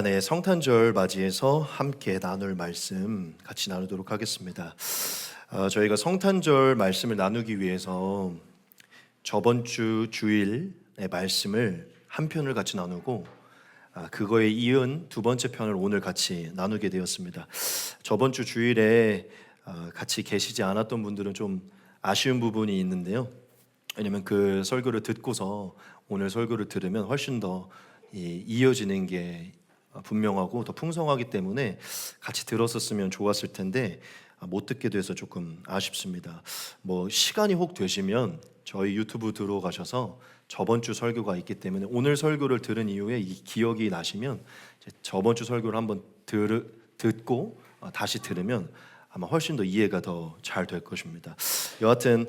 네. 성탄절 맞이해서 함께 나눌 말씀 같이 나누도록 하겠습니다. 저희가 성탄절 말씀을 나누기 위해서 저번 주 주일의 말씀을 한 편을 같이 나누고 그거에 이은 두 번째 편을 오늘 같이 나누게 되었습니다. 저번 주 주일에 같이 계시지 않았던 분들은 좀 아쉬운 부분이 있는데요. 왜냐면 그 설교를 듣고서 오늘 설교를 들으면 훨씬 더 이어지는 게 분명하고 더 풍성하기 때문에 같이 들었었으면 좋았을 텐데 못 듣게 돼서 조금 아쉽습니다. 시간이 혹 되시면 저희 유튜브 들어가셔서 저번 주 설교가 있기 때문에 오늘 설교를 들은 이후에 이 기억이 나시면 저번 주 설교를 한번 듣고 다시 들으면 아마 훨씬 더 이해가 더 잘 될 것입니다. 여하튼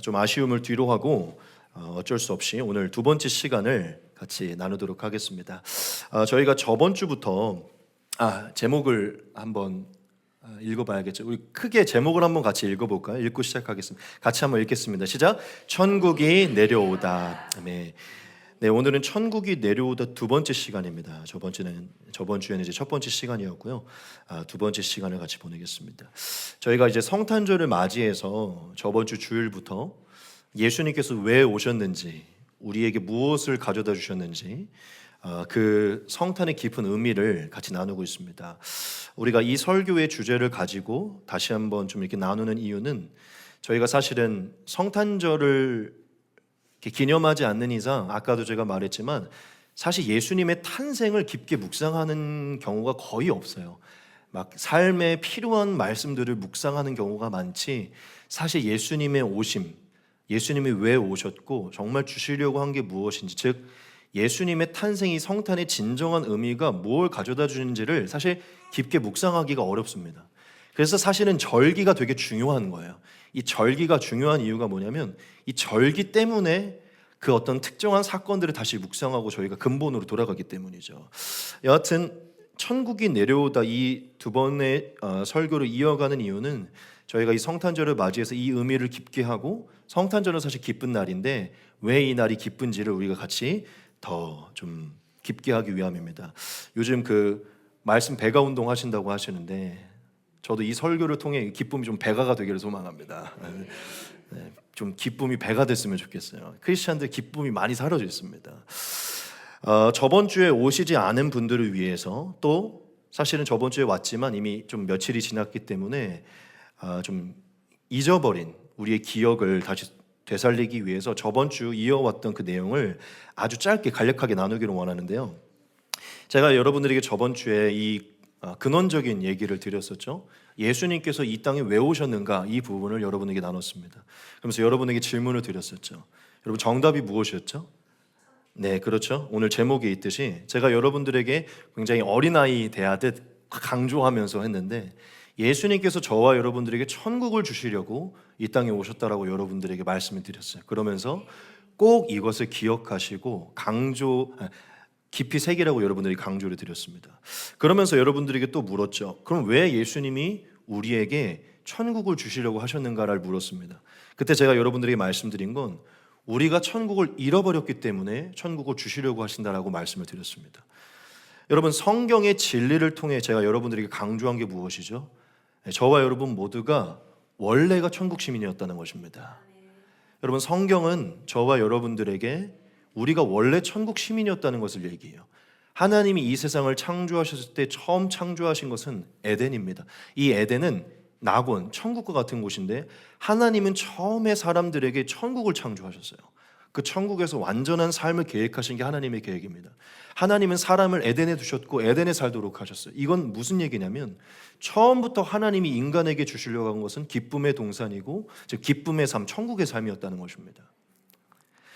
좀 아쉬움을 뒤로 하고 어쩔 수 없이 오늘 두 번째 시간을 같이 나누도록 하겠습니다. 저희가 저번 주부터 제목을 한번 읽어봐야겠죠. 우리 크게 제목을 한번 같이 읽어볼까요? 읽고 시작하겠습니다. 같이 한번 읽겠습니다. 시작. 천국이 내려오다. 네, 오늘은 천국이 내려오다 두 번째 시간입니다. 저번 주에는 이제 첫 번째 시간이었고요. 두 번째 시간을 같이 보내겠습니다. 저희가 이제 성탄절을 맞이해서 저번 주 주일부터 예수님께서 왜 오셨는지, 우리에게 무엇을 가져다 주셨는지 그 성탄의 깊은 의미를 같이 나누고 있습니다. 우리가 이 설교의 주제를 가지고 다시 한번 좀 이렇게 나누는 이유는 저희가 사실은 성탄절을 이렇게 기념하지 않는 이상 아까도 제가 말했지만 사실 예수님의 탄생을 깊게 묵상하는 경우가 거의 없어요. 막 삶에 필요한 말씀들을 묵상하는 경우가 많지 사실 예수님의 오심, 예수님이 왜 오셨고 정말 주시려고 한 게 무엇인지, 즉 예수님의 탄생이 성탄의 진정한 의미가 뭘 가져다 주는지를 사실 깊게 묵상하기가 어렵습니다. 그래서 사실은 절기가 되게 중요한 거예요. 이 절기가 중요한 이유가 뭐냐면 이 절기 때문에 그 어떤 특정한 사건들을 다시 묵상하고 저희가 근본으로 돌아가기 때문이죠. 여하튼 천국이 내려오다 이 두 번의 설교를 이어가는 이유는 저희가 이 성탄절을 맞이해서 이 의미를 깊게 하고, 성탄절은 사실 기쁜 날인데 왜 이 날이 기쁜지를 우리가 같이 더 좀 깊게 하기 위함입니다. 요즘 그 말씀 배가 운동 하신다고 하시는데 저도 이 설교를 통해 기쁨이 좀 배가가 되기를 소망합니다. 좀 기쁨이 배가 됐으면 좋겠어요. 크리스찬들 기쁨이 많이 사라져 있습니다. 저번 주에 오시지 않은 분들을 위해서, 또 사실은 저번 주에 왔지만 이미 좀 며칠이 지났기 때문에 좀 잊어버린 우리의 기억을 다시 되살리기 위해서 저번 주 이어왔던 그 내용을 아주 짧게 간략하게 나누기를 원하는데요. 제가 여러분들에게 저번 주에 이 근원적인 얘기를 드렸었죠. 예수님께서 이 땅에 왜 오셨는가, 이 부분을 여러분에게 나눴습니다. 그러면서 여러분에게 질문을 드렸었죠. 여러분 정답이 무엇이었죠? 네, 그렇죠. 오늘 제목에 있듯이 제가 여러분들에게 굉장히 어린아이 대하듯 강조하면서 했는데 예수님께서 저와 여러분들에게 천국을 주시려고 이 땅에 오셨다라고 여러분들에게 말씀을 드렸어요. 그러면서 꼭 이것을 기억하시고 깊이 새기라고 여러분들이 강조를 드렸습니다. 그러면서 여러분들에게 또 물었죠. 그럼 왜 예수님이 우리에게 천국을 주시려고 하셨는가를 물었습니다. 그때 제가 여러분들에게 말씀드린 건 우리가 천국을 잃어버렸기 때문에 천국을 주시려고 하신다라고 말씀을 드렸습니다. 여러분, 성경의 진리를 통해 제가 여러분들에게 강조한 게 무엇이죠? 저와 여러분 모두가 원래가 천국 시민이었다는 것입니다. 여러분, 성경은 저와 여러분들에게 우리가 원래 천국 시민이었다는 것을 얘기해요. 하나님이 이 세상을 창조하셨을 때 처음 창조하신 것은 에덴입니다. 이 에덴은 낙원, 천국과 같은 곳인데 하나님은 처음에 사람들에게 천국을 창조하셨어요. 그 천국에서 완전한 삶을 계획하신 게 하나님의 계획입니다. 하나님은 사람을 에덴에 두셨고 에덴에 살도록 하셨어요. 이건 무슨 얘기냐면 처음부터 하나님이 인간에게 주시려고 한 것은 기쁨의 동산이고, 즉 기쁨의 삶, 천국의 삶이었다는 것입니다.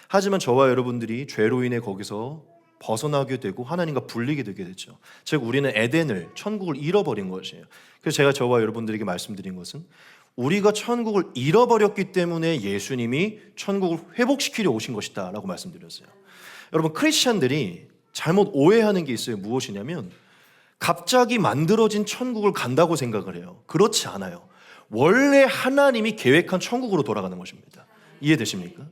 하지만 저와 여러분들이 죄로 인해 거기서 벗어나게 되고 하나님과 분리게 되게 됐죠. 즉 우리는 에덴을, 천국을 잃어버린 것이에요. 그래서 제가 저와 여러분들에게 말씀드린 것은 우리가 천국을 잃어버렸기 때문에 예수님이 천국을 회복시키려 오신 것이다 라고 말씀드렸어요. 여러분, 크리스찬들이 잘못 오해하는 게 있어요. 무엇이냐면 갑자기 만들어진 천국을 간다고 생각을 해요. 그렇지 않아요. 원래 하나님이 계획한 천국으로 돌아가는 것입니다. 이해되십니까?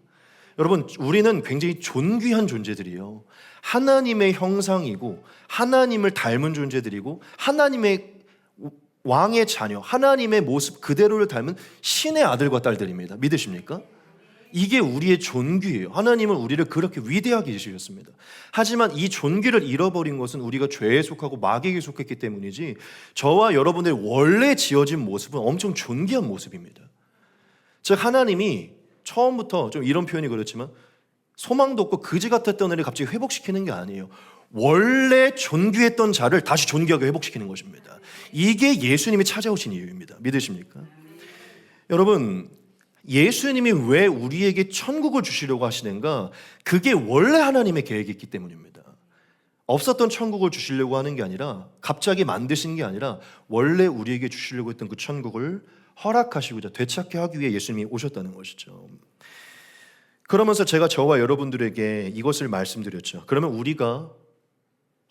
여러분, 우리는 굉장히 존귀한 존재들이에요. 하나님의 형상이고 하나님을 닮은 존재들이고 하나님의 왕의 자녀, 하나님의 모습 그대로를 닮은 신의 아들과 딸들입니다. 믿으십니까? 이게 우리의 존귀예요. 하나님은 우리를 그렇게 위대하게 지으셨습니다. 하지만 이 존귀를 잃어버린 것은 우리가 죄에 속하고 마귀에게 속했기 때문이지, 저와 여러분의 원래 지어진 모습은 엄청 존귀한 모습입니다. 즉 하나님이 처음부터, 좀 이런 표현이 그렇지만, 소망도 없고 그지 같았던 애를 갑자기 회복시키는 게 아니에요. 원래 존귀했던 자를 다시 존귀하게 회복시키는 것입니다. 이게 예수님이 찾아오신 이유입니다. 믿으십니까? 여러분, 예수님이 왜 우리에게 천국을 주시려고 하시는가? 그게 원래 하나님의 계획이기 때문입니다. 없었던 천국을 주시려고 하는 게 아니라, 갑자기 만드신 게 아니라, 원래 우리에게 주시려고 했던 그 천국을 허락하시고자 되찾게 하기 위해 예수님이 오셨다는 것이죠. 그러면서 제가 저와 여러분들에게 이것을 말씀드렸죠. 그러면 우리가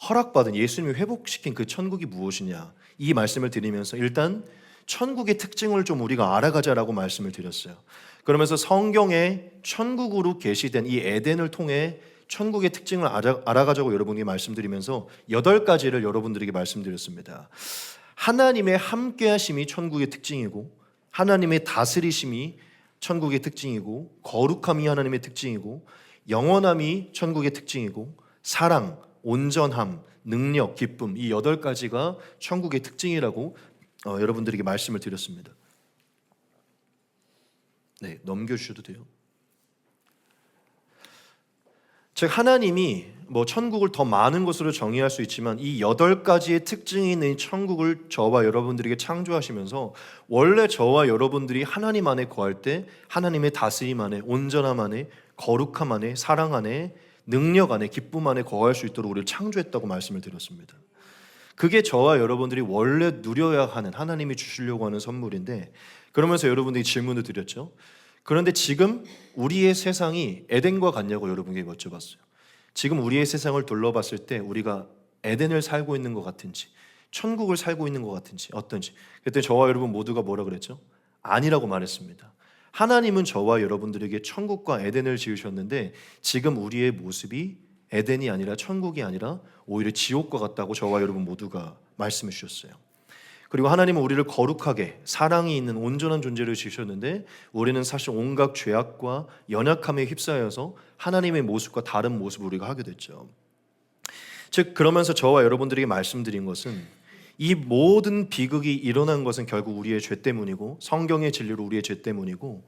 허락받은, 예수님이 회복시킨 그 천국이 무엇이냐, 이 말씀을 드리면서 일단 천국의 특징을 좀 우리가 알아가자라고 말씀을 드렸어요. 그러면서 성경에 천국으로 계시된 이 에덴을 통해 천국의 특징을 알아가자고 여러분에게 말씀드리면서 8가지를 여러분들에게 말씀드렸습니다. 하나님의 함께하심이 천국의 특징이고, 하나님의 다스리심이 천국의 특징이고, 거룩함이 하나님의 특징이고, 영원함이 천국의 특징이고, 사랑, 온전함, 능력, 기쁨, 이 8가지가 천국의 특징이라고 여러분들에게 말씀을 드렸습니다. 네, 넘겨주셔도 돼요. 즉 하나님이 천국을 더 많은 것으로 정의할 수 있지만, 이 8가지의 특징이 있는 이 천국을 저와 여러분들에게 창조하시면서 원래 저와 여러분들이 하나님 안에 거할 때 하나님의 다스림 안에, 온전함 안에, 거룩함 안에, 사랑 안에, 능력 안에, 기쁨 안에 거할 수 있도록 우리를 창조했다고 말씀을 드렸습니다. 그게 저와 여러분들이 원래 누려야 하는, 하나님이 주시려고 하는 선물인데, 그러면서 여러분들이 질문을 드렸죠. 그런데 지금 우리의 세상이 에덴과 같냐고 여러분에게 여쭤봤어요. 지금 우리의 세상을 둘러봤을 때 우리가 에덴을 살고 있는 것 같은지, 천국을 살고 있는 것 같은지, 어떤지, 그때 저와 여러분 모두가 뭐라 그랬죠? 아니라고 말했습니다. 하나님은 저와 여러분들에게 천국과 에덴을 지으셨는데, 지금 우리의 모습이 에덴이 아니라, 천국이 아니라 오히려 지옥과 같다고 저와 여러분 모두가 말씀해 주셨어요. 그리고 하나님은 우리를 거룩하게, 사랑이 있는 온전한 존재를 지으셨는데, 우리는 사실 온갖 죄악과 연약함에 휩싸여서 하나님의 모습과 다른 모습을 우리가 하게 됐죠. 즉 그러면서 저와 여러분들에게 말씀드린 것은, 이 모든 비극이 일어난 것은 결국 우리의 죄 때문이고, 성경의 진리로 우리의 죄 때문이고,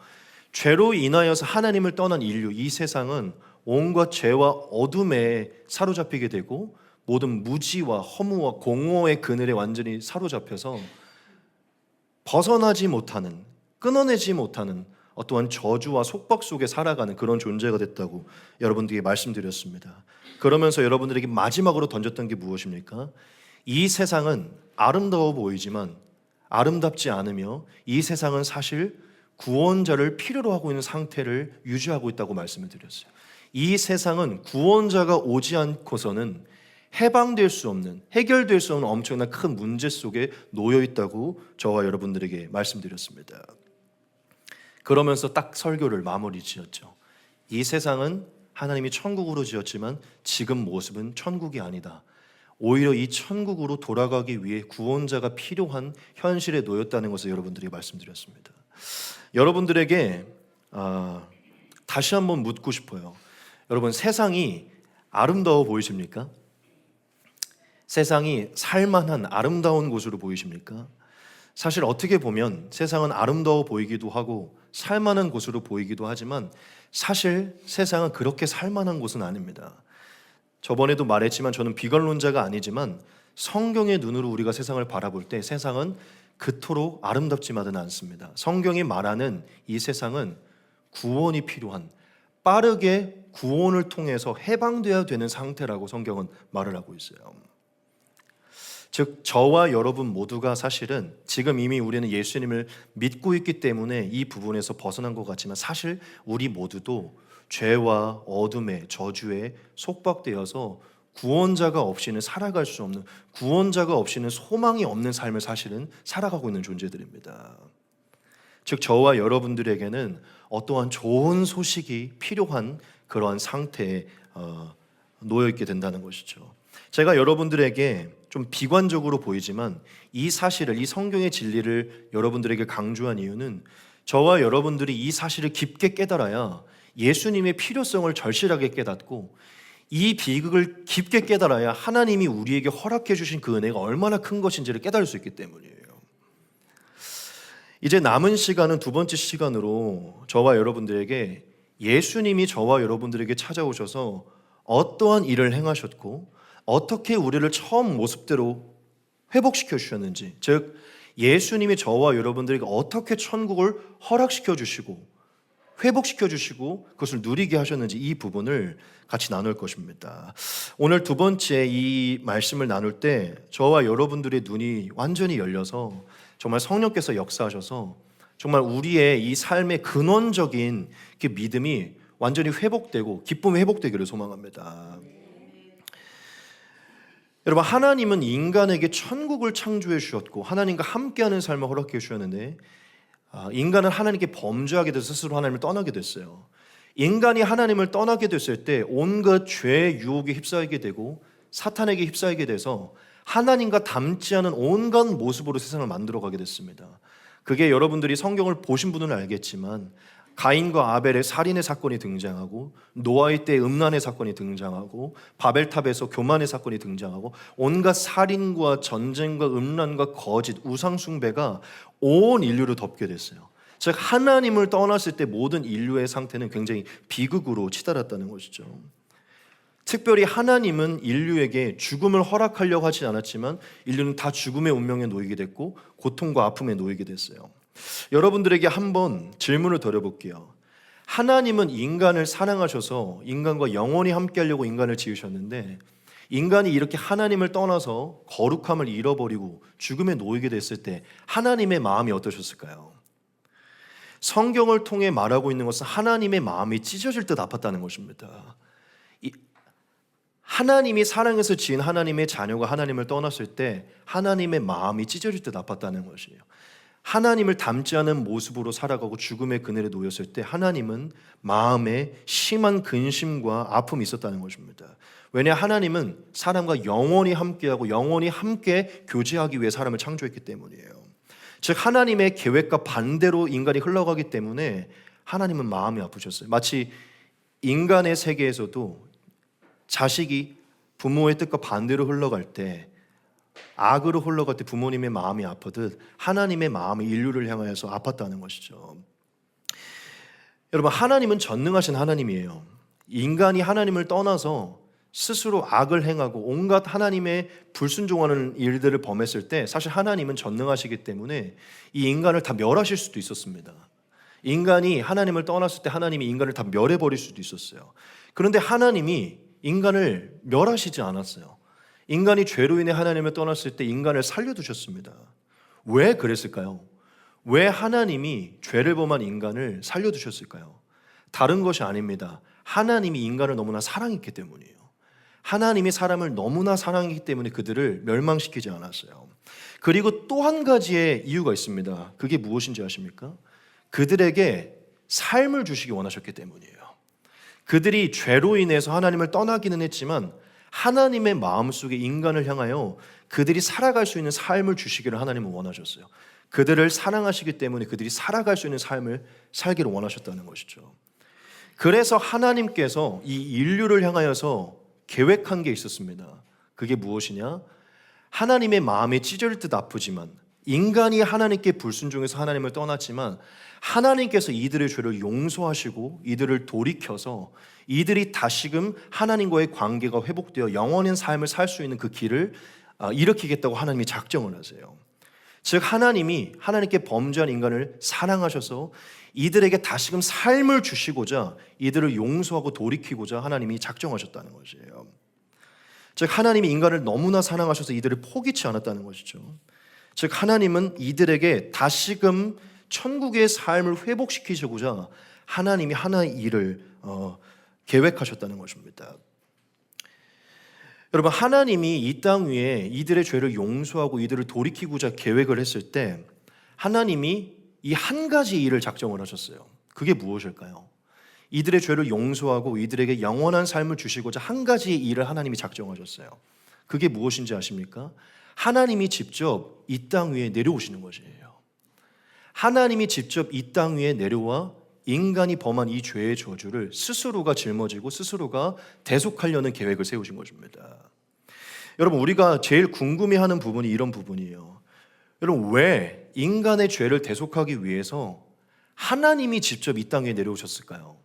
죄로 인하여서 하나님을 떠난 인류, 이 세상은 온갖 죄와 어둠에 사로잡히게 되고, 모든 무지와 허무와 공허의 그늘에 완전히 사로잡혀서 벗어나지 못하는, 끊어내지 못하는 어떠한 저주와 속박 속에 살아가는 그런 존재가 됐다고 여러분들에게 말씀드렸습니다. 그러면서 여러분들에게 마지막으로 던졌던 게 무엇입니까? 이 세상은 아름다워 보이지만 아름답지 않으며, 이 세상은 사실 구원자를 필요로 하고 있는 상태를 유지하고 있다고 말씀을 드렸어요. 이 세상은 구원자가 오지 않고서는 해방될 수 없는, 해결될 수 없는 엄청난 큰 문제 속에 놓여 있다고 저와 여러분들에게 말씀드렸습니다. 그러면서 딱 설교를 마무리 지었죠. 이 세상은 하나님이 천국으로 지었지만 지금 모습은 천국이 아니다. 오히려 이 천국으로 돌아가기 위해 구원자가 필요한 현실에 놓였다는 것을 여러분들에게 말씀드렸습니다. 여러분들에게 다시 한번 묻고 싶어요. 여러분, 세상이 아름다워 보이십니까? 세상이 살만한 아름다운 곳으로 보이십니까? 사실 어떻게 보면 세상은 아름다워 보이기도 하고 살만한 곳으로 보이기도 하지만, 사실 세상은 그렇게 살만한 곳은 아닙니다. 저번에도 말했지만 저는 비관론자가 아니지만, 성경의 눈으로 우리가 세상을 바라볼 때 세상은 그토록 아름답지만은 않습니다. 성경이 말하는 이 세상은 구원이 필요한, 빠르게 구원을 통해서 해방되어야 되는 상태라고 성경은 말을 하고 있어요. 즉 저와 여러분 모두가 사실은 지금 이미 우리는 예수님을 믿고 있기 때문에 이 부분에서 벗어난 것 같지만, 사실 우리 모두도 죄와 어둠의 저주에 속박되어서 구원자가 없이는 살아갈 수 없는, 구원자가 없이는 소망이 없는 삶을 사실은 살아가고 있는 존재들입니다. 즉 저와 여러분들에게는 어떠한 좋은 소식이 필요한 그러한 상태에 놓여 있게 된다는 것이죠. 제가 여러분들에게 좀 비관적으로 보이지만 이 사실을, 이 성경의 진리를 여러분들에게 강조한 이유는 저와 여러분들이 이 사실을 깊게 깨달아야 예수님의 필요성을 절실하게 깨닫고 이 비극을 깊게 깨달아야 하나님이 우리에게 허락해 주신 그 은혜가 얼마나 큰 것인지를 깨달을 수 있기 때문이에요. 이제 남은 시간은 두 번째 시간으로 저와 여러분들에게 예수님이 저와 여러분들에게 찾아오셔서 어떠한 일을 행하셨고 어떻게 우리를 처음 모습대로 회복시켜 주셨는지, 즉 예수님이 저와 여러분들에게 어떻게 천국을 허락시켜 주시고 회복시켜 주시고 그것을 누리게 하셨는지 이 부분을 같이 나눌 것입니다. 오늘 두 번째 이 말씀을 나눌 때 저와 여러분들의 눈이 완전히 열려서 정말 성령께서 역사하셔서 정말 우리의 이 삶의 근원적인 그 믿음이 완전히 회복되고 기쁨이 회복되기를 소망합니다. 여러분, 하나님은 인간에게 천국을 창조해 주셨고 하나님과 함께하는 삶을 허락해 주셨는데 인간은 하나님께 범죄하게 돼서 스스로 하나님을 떠나게 됐어요. 인간이 하나님을 떠나게 됐을 때 온갖 죄의 유혹에 휩싸이게 되고 사탄에게 휩싸이게 돼서 하나님과 닮지 않은 온갖 모습으로 세상을 만들어가게 됐습니다. 그게 여러분들이 성경을 보신 분은 알겠지만 가인과 아벨의 살인의 사건이 등장하고 노아의 때 음란의 사건이 등장하고 바벨탑에서 교만의 사건이 등장하고 온갖 살인과 전쟁과 음란과 거짓, 우상 숭배가 온 인류를 덮게 됐어요. 즉 하나님을 떠났을 때 모든 인류의 상태는 굉장히 비극으로 치달았다는 것이죠. 특별히 하나님은 인류에게 죽음을 허락하려고 하지 않았지만 인류는 다 죽음의 운명에 놓이게 됐고 고통과 아픔에 놓이게 됐어요. 여러분들에게 한번 질문을 드려볼게요. 하나님은 인간을 사랑하셔서 인간과 영원히 함께하려고 인간을 지으셨는데 인간이 이렇게 하나님을 떠나서 거룩함을 잃어버리고 죽음에 놓이게 됐을 때 하나님의 마음이 어떠셨을까요? 성경을 통해 말하고 있는 것은 하나님의 마음이 찢어질 듯 아팠다는 것입니다. 하나님이 사랑해서 지은 하나님의 자녀가 하나님을 떠났을 때 하나님의 마음이 찢어질 듯 아팠다는 것이에요. 하나님을 닮지 않은 모습으로 살아가고 죽음의 그늘에 놓였을 때 하나님은 마음에 심한 근심과 아픔이 있었다는 것입니다. 왜냐, 하나님은 사람과 영원히 함께하고 영원히 함께 교제하기 위해 사람을 창조했기 때문이에요. 즉 하나님의 계획과 반대로 인간이 흘러가기 때문에 하나님은 마음이 아프셨어요. 마치 인간의 세계에서도 자식이 부모의 뜻과 반대로 흘러갈 때, 악으로 흘러갈 때 부모님의 마음이 아프듯 하나님의 마음이 인류를 향하여서 아팠다는 것이죠. 여러분, 하나님은 전능하신 하나님이에요. 인간이 하나님을 떠나서 스스로 악을 행하고 온갖 하나님의 불순종하는 일들을 범했을 때 사실 하나님은 전능하시기 때문에 이 인간을 다 멸하실 수도 있었습니다. 인간이 하나님을 떠났을 때 하나님이 인간을 다 멸해버릴 수도 있었어요. 그런데 하나님이 인간을 멸하시지 않았어요. 인간이 죄로 인해 하나님을 떠났을 때 인간을 살려두셨습니다. 왜 그랬을까요? 왜 하나님이 죄를 범한 인간을 살려두셨을까요? 다른 것이 아닙니다. 하나님이 인간을 너무나 사랑했기 때문이에요. 하나님이 사람을 너무나 사랑했기 때문에 그들을 멸망시키지 않았어요. 그리고 또 한 가지의 이유가 있습니다. 그게 무엇인지 아십니까? 그들에게 삶을 주시기 원하셨기 때문이에요. 그들이 죄로 인해서 하나님을 떠나기는 했지만 하나님의 마음속에 인간을 향하여 그들이 살아갈 수 있는 삶을 주시기를 하나님은 원하셨어요. 그들을 사랑하시기 때문에 그들이 살아갈 수 있는 삶을 살기를 원하셨다는 것이죠. 그래서 하나님께서 이 인류를 향하여서 계획한 게 있었습니다. 그게 무엇이냐? 하나님의 마음이 찢어질 듯 아프지만 인간이 하나님께 불순종해서 하나님을 떠났지만 하나님께서 이들의 죄를 용서하시고 이들을 돌이켜서 이들이 다시금 하나님과의 관계가 회복되어 영원한 삶을 살 수 있는 그 길을 일으키겠다고 하나님이 작정을 하세요. 즉 하나님이 하나님께 범죄한 인간을 사랑하셔서 이들에게 다시금 삶을 주시고자 이들을 용서하고 돌이키고자 하나님이 작정하셨다는 것이에요. 즉 하나님이 인간을 너무나 사랑하셔서 이들을 포기치 않았다는 것이죠. 즉 하나님은 이들에게 다시금 천국의 삶을 회복시키시고자 하나님이 하나의 일을 계획하셨다는 것입니다. 여러분, 하나님이 이 땅 위에 이들의 죄를 용서하고 이들을 돌이키고자 계획을 했을 때 하나님이 이 한 가지 일을 작정을 하셨어요. 그게 무엇일까요? 이들의 죄를 용서하고 이들에게 영원한 삶을 주시고자 한 가지 일을 하나님이 작정하셨어요. 그게 무엇인지 아십니까? 하나님이 직접 이 땅 위에 내려오시는 것이에요. 하나님이 직접 이 땅 위에 내려와 인간이 범한 이 죄의 저주를 스스로가 짊어지고 스스로가 대속하려는 계획을 세우신 것입니다. 여러분, 우리가 제일 궁금해하는 부분이 이런 부분이에요. 여러분, 왜 인간의 죄를 대속하기 위해서 하나님이 직접 이 땅에 내려오셨을까요?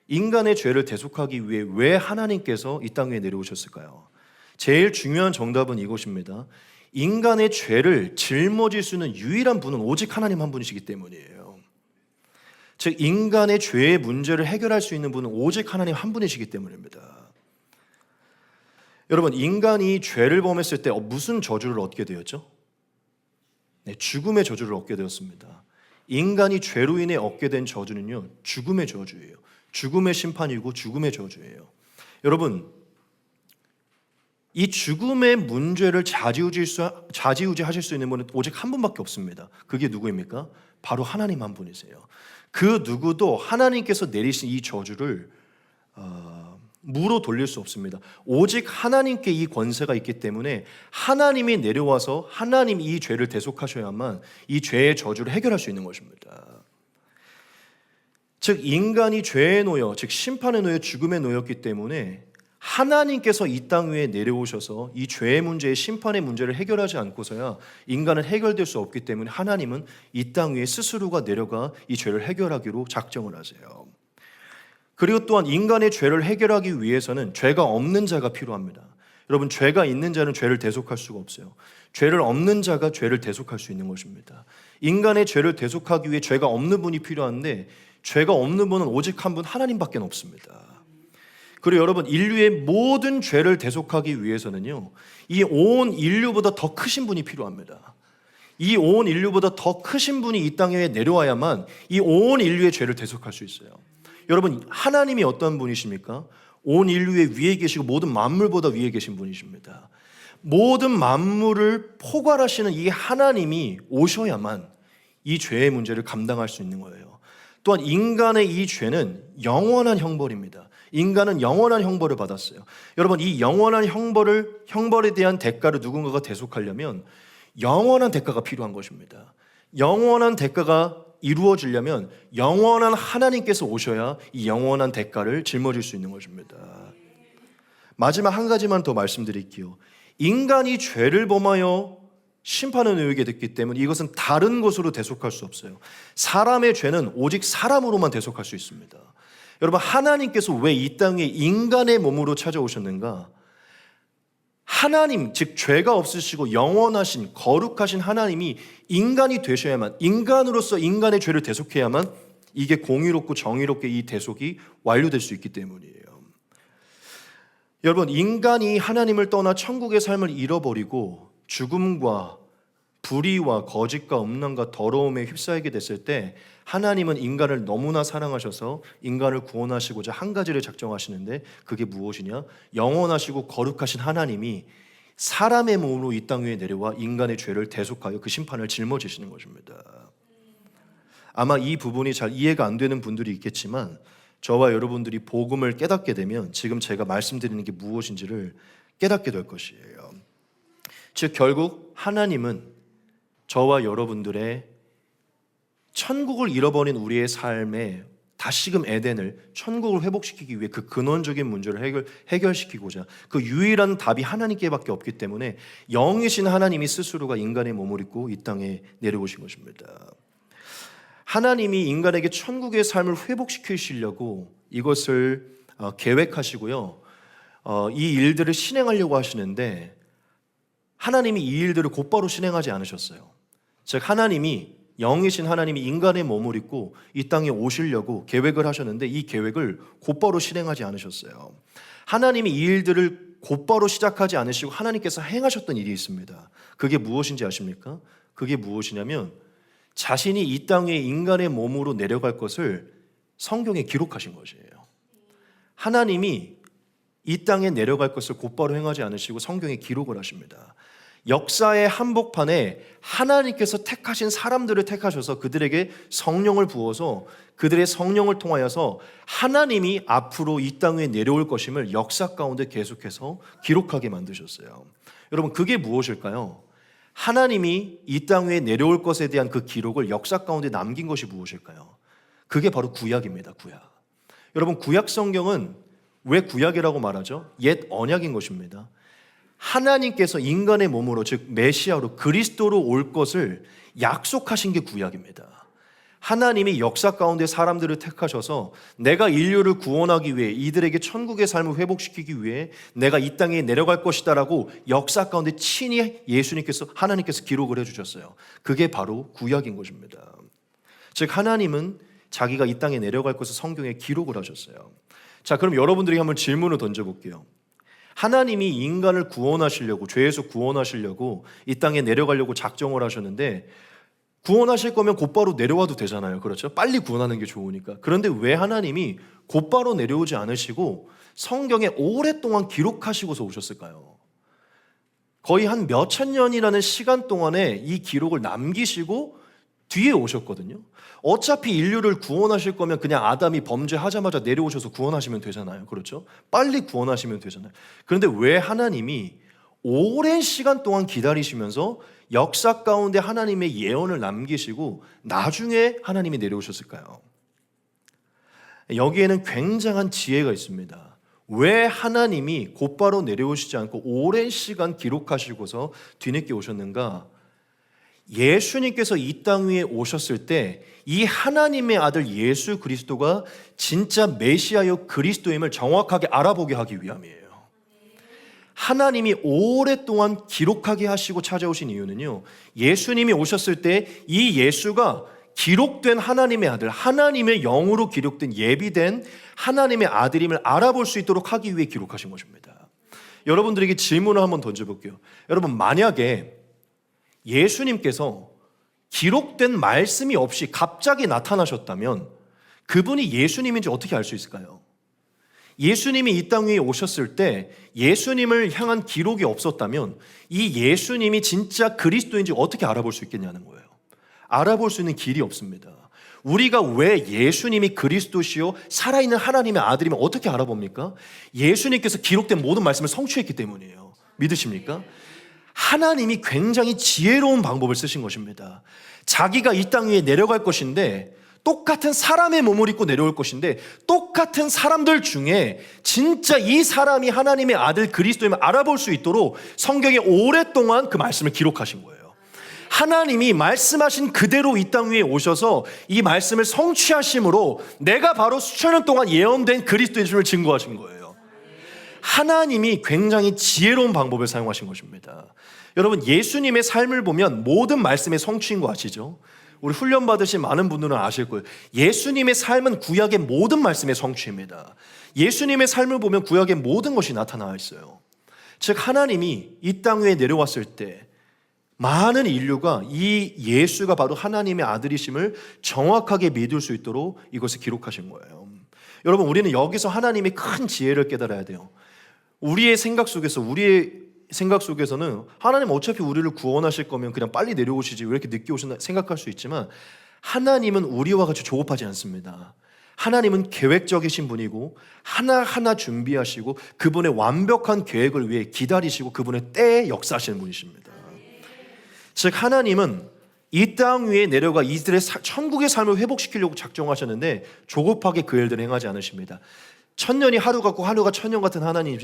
인간의 죄를 대속하기 위해 왜 하나님께서 이 땅에 내려오셨을까요? 제일 중요한 정답은 이것입니다. 인간의 죄를 짊어질 수 있는 유일한 분은 오직 하나님 한 분이시기 때문이에요. 즉, 인간의 죄의 문제를 해결할 수 있는 분은 오직 하나님 한 분이시기 때문입니다. 여러분, 인간이 죄를 범했을 때 무슨 저주를 얻게 되었죠? 네, 죽음의 저주를 얻게 되었습니다. 인간이 죄로 인해 얻게 된 저주는요, 죽음의 저주예요. 죽음의 심판이고 죽음의 저주예요. 여러분, 이 죽음의 문제를 좌지우지하실 수 있는 분은 오직 한 분밖에 없습니다. 그게 누구입니까? 바로 하나님 한 분이세요. 그 누구도 하나님께서 내리신 이 저주를 무로 돌릴 수 없습니다. 오직 하나님께 이 권세가 있기 때문에 하나님이 내려와서 하나님 이 죄를 대속하셔야만 이 죄의 저주를 해결할 수 있는 것입니다. 즉, 인간이 죄에 놓여, 즉 심판에 놓여 죽음에 놓였기 때문에 하나님께서 이 땅 위에 내려오셔서 이 죄의 문제의 심판의 문제를 해결하지 않고서야 인간은 해결될 수 없기 때문에 하나님은 이 땅 위에 스스로가 내려가 이 죄를 해결하기로 작정을 하세요. 그리고 또한 인간의 죄를 해결하기 위해서는 죄가 없는 자가 필요합니다. 여러분, 죄가 있는 자는 죄를 대속할 수가 없어요. 죄를 없는 자가 죄를 대속할 수 있는 것입니다. 인간의 죄를 대속하기 위해 죄가 없는 분이 필요한데 죄가 없는 분은 오직 한 분, 하나님밖에 없습니다. 그리고 여러분, 인류의 모든 죄를 대속하기 위해서는요, 이 온 인류보다 더 크신 분이 필요합니다. 이 온 인류보다 더 크신 분이 이 땅에 내려와야만 이 온 인류의 죄를 대속할 수 있어요. 여러분, 하나님이 어떤 분이십니까? 온 인류의 위에 계시고 모든 만물보다 위에 계신 분이십니다. 모든 만물을 포괄하시는 이 하나님이 오셔야만 이 죄의 문제를 감당할 수 있는 거예요. 또한 인간의 이 죄는 영원한 형벌입니다. 인간은 영원한 형벌을 받았어요. 여러분, 이 영원한 형벌에 대한 대가를 누군가가 대속하려면 영원한 대가가 필요한 것입니다. 영원한 대가가 이루어지려면 영원한 하나님께서 오셔야 이 영원한 대가를 짊어질 수 있는 것입니다. 마지막 한 가지만 더 말씀드릴게요. 인간이 죄를 범하여 심판을 놓이게 됐기 때문에 이것은 다른 곳으로 대속할 수 없어요. 사람의 죄는 오직 사람으로만 대속할 수 있습니다. 여러분, 하나님께서 왜 이 땅에 인간의 몸으로 찾아오셨는가? 하나님, 즉 죄가 없으시고 영원하신 거룩하신 하나님이 인간이 되셔야만, 인간으로서 인간의 죄를 대속해야만 이게 공의롭고 정의롭게 이 대속이 완료될 수 있기 때문이에요. 여러분, 인간이 하나님을 떠나 천국의 삶을 잃어버리고 죽음과 불의와 거짓과 음란과 더러움에 휩싸이게 됐을 때 하나님은 인간을 너무나 사랑하셔서 인간을 구원하시고자 한 가지를 작정하시는데 그게 무엇이냐? 영원하시고 거룩하신 하나님이 사람의 몸으로 이 땅 위에 내려와 인간의 죄를 대속하여 그 심판을 짊어지시는 것입니다. 아마 이 부분이 잘 이해가 안 되는 분들이 있겠지만 저와 여러분들이 복음을 깨닫게 되면 지금 제가 말씀드리는 게 무엇인지를 깨닫게 될 것이에요. 즉, 결국 하나님은 저와 여러분들의 천국을 잃어버린 우리의 삶에 다시금 에덴을, 천국을 회복시키기 위해 그 근원적인 문제를 해결시키고자 그 유일한 답이 하나님께밖에 없기 때문에 영이신 하나님이 스스로가 인간의 몸을 입고 이 땅에 내려오신 것입니다. 하나님이 인간에게 천국의 삶을 회복시키시려고 이것을 계획하시고요, 이 일들을 실행하려고 하시는데 하나님이 이 일들을 곧바로 실행하지 않으셨어요. 즉, 하나님이, 영이신 하나님이 인간의 몸을 입고 이 땅에 오시려고 계획을 하셨는데 이 계획을 곧바로 실행하지 않으셨어요. 하나님이 이 일들을 곧바로 시작하지 않으시고 하나님께서 행하셨던 일이 있습니다. 그게 무엇인지 아십니까? 그게 무엇이냐면 자신이 이 땅에 인간의 몸으로 내려갈 것을 성경에 기록하신 것이에요. 하나님이 이 땅에 내려갈 것을 곧바로 행하지 않으시고 성경에 기록을 하십니다. 역사의 한복판에 하나님께서 택하신 사람들을 택하셔서 그들에게 성령을 부어서 그들의 성령을 통하여서 하나님이 앞으로 이 땅에 내려올 것임을 역사 가운데 계속해서 기록하게 만드셨어요. 여러분, 그게 무엇일까요? 하나님이 이 땅 위에 내려올 것에 대한 그 기록을 역사 가운데 남긴 것이 무엇일까요? 그게 바로 구약입니다. 구약. 여러분, 구약 성경은 왜 구약이라고 말하죠? 옛 언약인 것입니다. 하나님께서 인간의 몸으로, 즉 메시아로 그리스도로 올 것을 약속하신 게 구약입니다. 하나님이 역사 가운데 사람들을 택하셔서 내가 인류를 구원하기 위해 이들에게 천국의 삶을 회복시키기 위해 내가 이 땅에 내려갈 것이다라고 역사 가운데 친히 하나님께서 기록을 해주셨어요. 그게 바로 구약인 것입니다. 즉 하나님은 자기가 이 땅에 내려갈 것을 성경에 기록을 하셨어요. 자, 그럼 여러분들에게 한번 질문을 던져볼게요. 하나님이 인간을 구원하시려고, 죄에서 구원하시려고 이 땅에 내려가려고 작정을 하셨는데 구원하실 거면 곧바로 내려와도 되잖아요. 그렇죠? 빨리 구원하는 게 좋으니까. 그런데 왜 하나님이 곧바로 내려오지 않으시고 성경에 오랫동안 기록하시고서 오셨을까요? 거의 한 몇천 년이라는 시간 동안에 이 기록을 남기시고 뒤에 오셨거든요. 어차피 인류를 구원하실 거면 그냥 아담이 범죄하자마자 내려오셔서 구원하시면 되잖아요. 그렇죠? 빨리 구원하시면 되잖아요. 그런데 왜 하나님이 오랜 시간 동안 기다리시면서 역사 가운데 하나님의 예언을 남기시고 나중에 하나님이 내려오셨을까요? 여기에는 굉장한 지혜가 있습니다. 왜 하나님이 곧바로 내려오시지 않고 오랜 시간 기록하시고서 뒤늦게 오셨는가? 예수님께서 이 땅 위에 오셨을 때 이 하나님의 아들 예수 그리스도가 진짜 메시아요 그리스도임을 정확하게 알아보게 하기 위함이에요. 하나님이 오랫동안 기록하게 하시고 찾아오신 이유는요, 예수님이 오셨을 때 이 예수가 기록된 하나님의 아들, 하나님의 영으로 기록된 예비된 하나님의 아들임을 알아볼 수 있도록 하기 위해 기록하신 것입니다. 여러분들에게 질문을 한번 던져볼게요. 여러분, 만약에 예수님께서 기록된 말씀이 없이 갑자기 나타나셨다면 그분이 예수님인지 어떻게 알 수 있을까요? 예수님이 이 땅 위에 오셨을 때 예수님을 향한 기록이 없었다면 이 예수님이 진짜 그리스도인지 어떻게 알아볼 수 있겠냐는 거예요. 알아볼 수 있는 길이 없습니다. 우리가 왜 예수님이 그리스도시요 살아있는 하나님의 아들이면 어떻게 알아봅니까? 예수님께서 기록된 모든 말씀을 성취했기 때문이에요. 믿으십니까? 하나님이 굉장히 지혜로운 방법을 쓰신 것입니다. 자기가 이 땅 위에 내려갈 것인데 똑같은 사람의 몸을 입고 내려올 것인데 똑같은 사람들 중에 진짜 이 사람이 하나님의 아들 그리스도임을 알아볼 수 있도록 성경에 오랫동안 그 말씀을 기록하신 거예요. 하나님이 말씀하신 그대로 이 땅 위에 오셔서 이 말씀을 성취하심으로 내가 바로 수천 년 동안 예언된 그리스도인임을 증거하신 거예요. 하나님이 굉장히 지혜로운 방법을 사용하신 것입니다. 여러분, 예수님의 삶을 보면 모든 말씀의 성취인 거 아시죠? 우리 훈련 받으신 많은 분들은 아실 거예요. 예수님의 삶은 구약의 모든 말씀의 성취입니다. 예수님의 삶을 보면 구약의 모든 것이 나타나 있어요. 즉 하나님이 이 땅 위에 내려왔을 때 많은 인류가 이 예수가 바로 하나님의 아들이심을 정확하게 믿을 수 있도록 이것을 기록하신 거예요. 여러분, 우리는 여기서 하나님의 큰 지혜를 깨달아야 돼요. 우리의 생각 속에서는 하나님 어차피 우리를 구원하실 거면 그냥 빨리 내려오시지 왜 이렇게 늦게 오시나 생각할 수 있지만 하나님은 우리와 같이 조급하지 않습니다. 하나님은 계획적이신 분이고 하나하나 준비하시고 그분의 완벽한 계획을 위해 기다리시고 그분의 때에 역사하시는 분이십니다. 즉 하나님은 이 땅 위에 내려가 이들의 천국의 삶을 회복시키려고 작정하셨는데 조급하게 그 일들을 행하지 않으십니다. 천년이 하루 같고 하루가 천년 같은 하나님,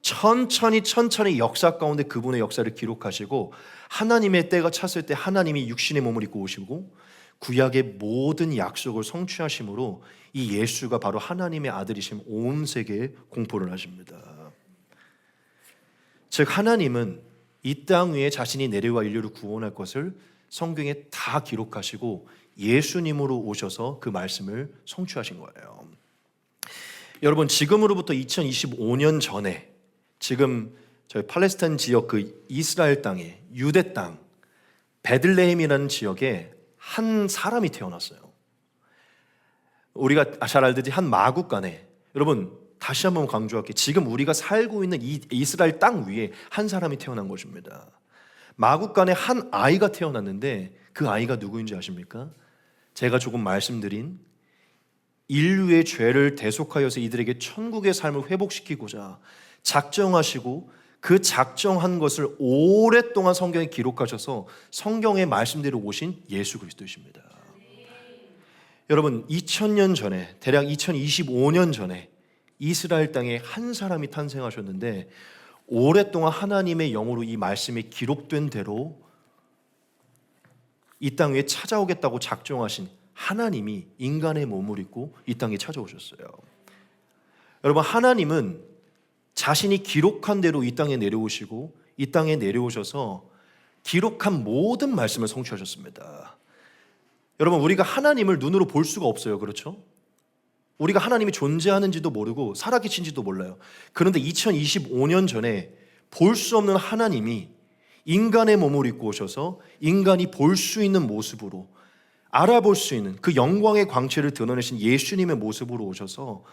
천천히 역사 가운데 그분의 역사를 기록하시고 하나님의 때가 찼을 때 하나님이 육신의 몸을 입고 오시고 구약의 모든 약속을 성취하심으로 이 예수가 바로 하나님의 아들이심 온 세계에 공포를 하십니다. 즉 하나님은 이 땅 위에 자신이 내려와 인류를 구원할 것을 성경에 다 기록하시고 예수님으로 오셔서 그 말씀을 성취하신 거예요. 여러분, 지금으로부터 2025년 전에 지금 저희 팔레스타인 지역 그 이스라엘 땅에 유대 땅 베들레헴이라는 지역에 한 사람이 태어났어요. 우리가 잘 알듯이 한 마국간에, 여러분 다시 한번 강조할게요. 지금 우리가 살고 있는 이 이스라엘 땅 위에 한 사람이 태어난 것입니다. 마국간에 한 아이가 태어났는데 그 아이가 누구인지 아십니까? 제가 조금 말씀드린 인류의 죄를 대속하여서 이들에게 천국의 삶을 회복시키고자 작정하시고 그 작정한 것을 오랫동안 성경에 기록하셔서 성경의 말씀대로 오신 예수 그리스도이십니다. 여러분 2000년 전에, 대략 2025년 전에 이스라엘 땅에 한 사람이 탄생하셨는데 오랫동안 하나님의 영으로 이 말씀이 기록된 대로 이 땅 위에 찾아오겠다고 작정하신 하나님이 인간의 몸을 입고 이 땅에 찾아오셨어요. 여러분 하나님은 자신이 기록한 대로 이 땅에 내려오시고 이 땅에 내려오셔서 기록한 모든 말씀을 성취하셨습니다. 여러분 우리가 하나님을 눈으로 볼 수가 없어요. 그렇죠? 우리가 하나님이 존재하는지도 모르고 살아계신지도 몰라요. 그런데 2025년 전에 볼 수 없는 하나님이 인간의 몸을 입고 오셔서 인간이 볼 수 있는 모습으로 알아볼 수 있는 그 영광의 광채를 드러내신 예수님의 모습으로 오셔서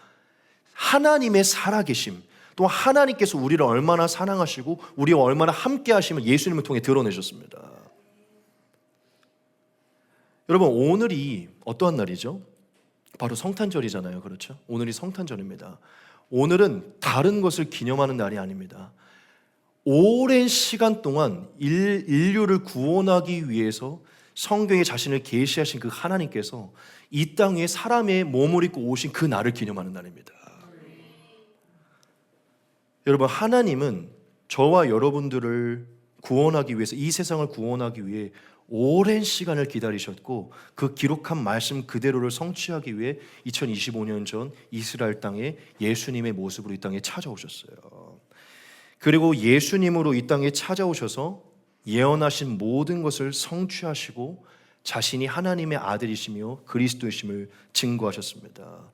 하나님의 살아계심, 또 하나님께서 우리를 얼마나 사랑하시고 우리와 얼마나 함께 하심을 예수님을 통해 드러내셨습니다. 여러분 오늘이 어떠한 날이죠? 바로 성탄절이잖아요. 그렇죠? 오늘이 성탄절입니다. 오늘은 다른 것을 기념하는 날이 아닙니다. 오랜 시간 동안 인류를 구원하기 위해서 성경에 자신을 계시하신 그 하나님께서 이 땅 위에 사람의 몸을 입고 오신 그 날을 기념하는 날입니다. 여러분 하나님은 저와 여러분들을 구원하기 위해서, 이 세상을 구원하기 위해 오랜 시간을 기다리셨고 그 기록한 말씀 그대로를 성취하기 위해 2025년 전 이스라엘 땅에 예수님의 모습으로 이 땅에 찾아오셨어요. 그리고 예수님으로 이 땅에 찾아오셔서 예언하신 모든 것을 성취하시고 자신이 하나님의 아들이시며 그리스도이심을 증거하셨습니다.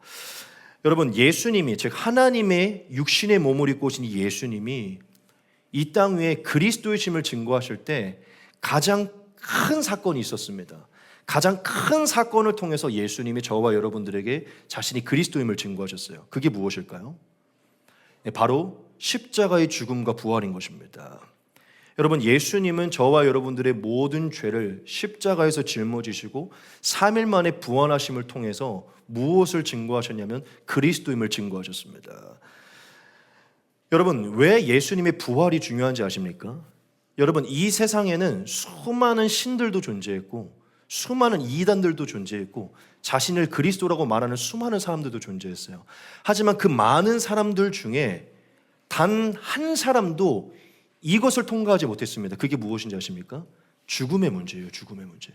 여러분 예수님이, 즉 하나님의 육신의 몸을 입고 오신 예수님이 이 땅 위에 그리스도이심을 증거하실 때 가장 큰 사건이 있었습니다. 가장 큰 사건을 통해서 예수님이 저와 여러분들에게 자신이 그리스도임을 증거하셨어요. 그게 무엇일까요? 바로 십자가의 죽음과 부활인 것입니다. 여러분 예수님은 저와 여러분들의 모든 죄를 십자가에서 짊어지시고 3일 만에 부활하심을 통해서 무엇을 증거하셨냐면 그리스도임을 증거하셨습니다. 여러분 왜 예수님의 부활이 중요한지 아십니까? 여러분 이 세상에는 수많은 신들도 존재했고 수많은 이단들도 존재했고 자신을 그리스도라고 말하는 수많은 사람들도 존재했어요. 하지만 그 많은 사람들 중에 단 한 사람도 이것을 통과하지 못했습니다. 그게 무엇인지 아십니까? 죽음의 문제예요. 죽음의 문제.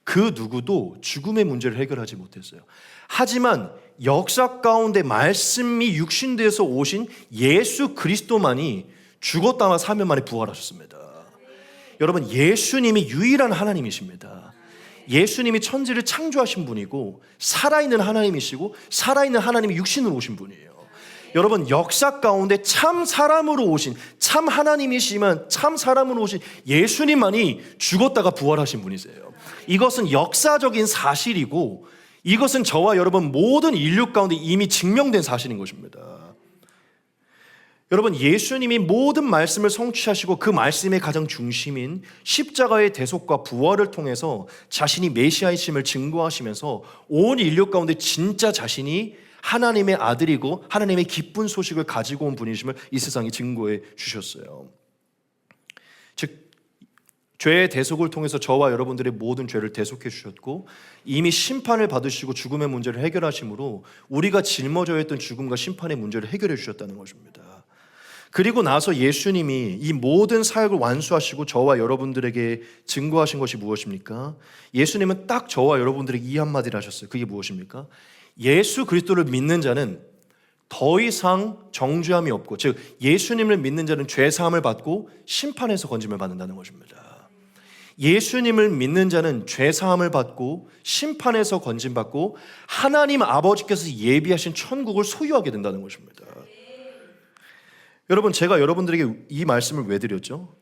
그 누구도 죽음의 문제를 해결하지 못했어요. 하지만 역사 가운데 말씀이 육신되어서 오신 예수 그리스도만이 죽었다가 3일 만에 부활하셨습니다. 여러분 예수님이 유일한 하나님이십니다. 예수님이 천지를 창조하신 분이고 살아있는 하나님이시고 살아있는 하나님이 육신으로 오신 분이에요. 여러분 역사 가운데 참 사람으로 오신, 참 하나님이시지만 참 사람으로 오신 예수님만이 죽었다가 부활하신 분이세요. 이것은 역사적인 사실이고 이것은 저와 여러분 모든 인류 가운데 이미 증명된 사실인 것입니다. 여러분 예수님이 모든 말씀을 성취하시고 그 말씀의 가장 중심인 십자가의 대속과 부활을 통해서 자신이 메시아이심을 증거하시면서 온 인류 가운데 진짜 자신이 하나님의 아들이고 하나님의 기쁜 소식을 가지고 온 분이심을 이 세상에 증거해 주셨어요. 즉 죄의 대속을 통해서 저와 여러분들의 모든 죄를 대속해 주셨고 이미 심판을 받으시고 죽음의 문제를 해결하심으로 우리가 짊어져야 했던 죽음과 심판의 문제를 해결해 주셨다는 것입니다. 그리고 나서 예수님이 이 모든 사역을 완수하시고 저와 여러분들에게 증거하신 것이 무엇입니까? 예수님은 딱 저와 여러분들에게 이 한마디를 하셨어요. 그게 무엇입니까? 예수 그리스도를 믿는 자는 더 이상 정죄함이 없고, 즉 예수님을 믿는 자는 죄 사함을 받고 심판에서 건짐을 받는다는 것입니다. 예수님을 믿는 자는 죄 사함을 받고 심판에서 건짐받고 하나님 아버지께서 예비하신 천국을 소유하게 된다는 것입니다. 여러분 제가 여러분들에게 이 말씀을 왜 드렸죠?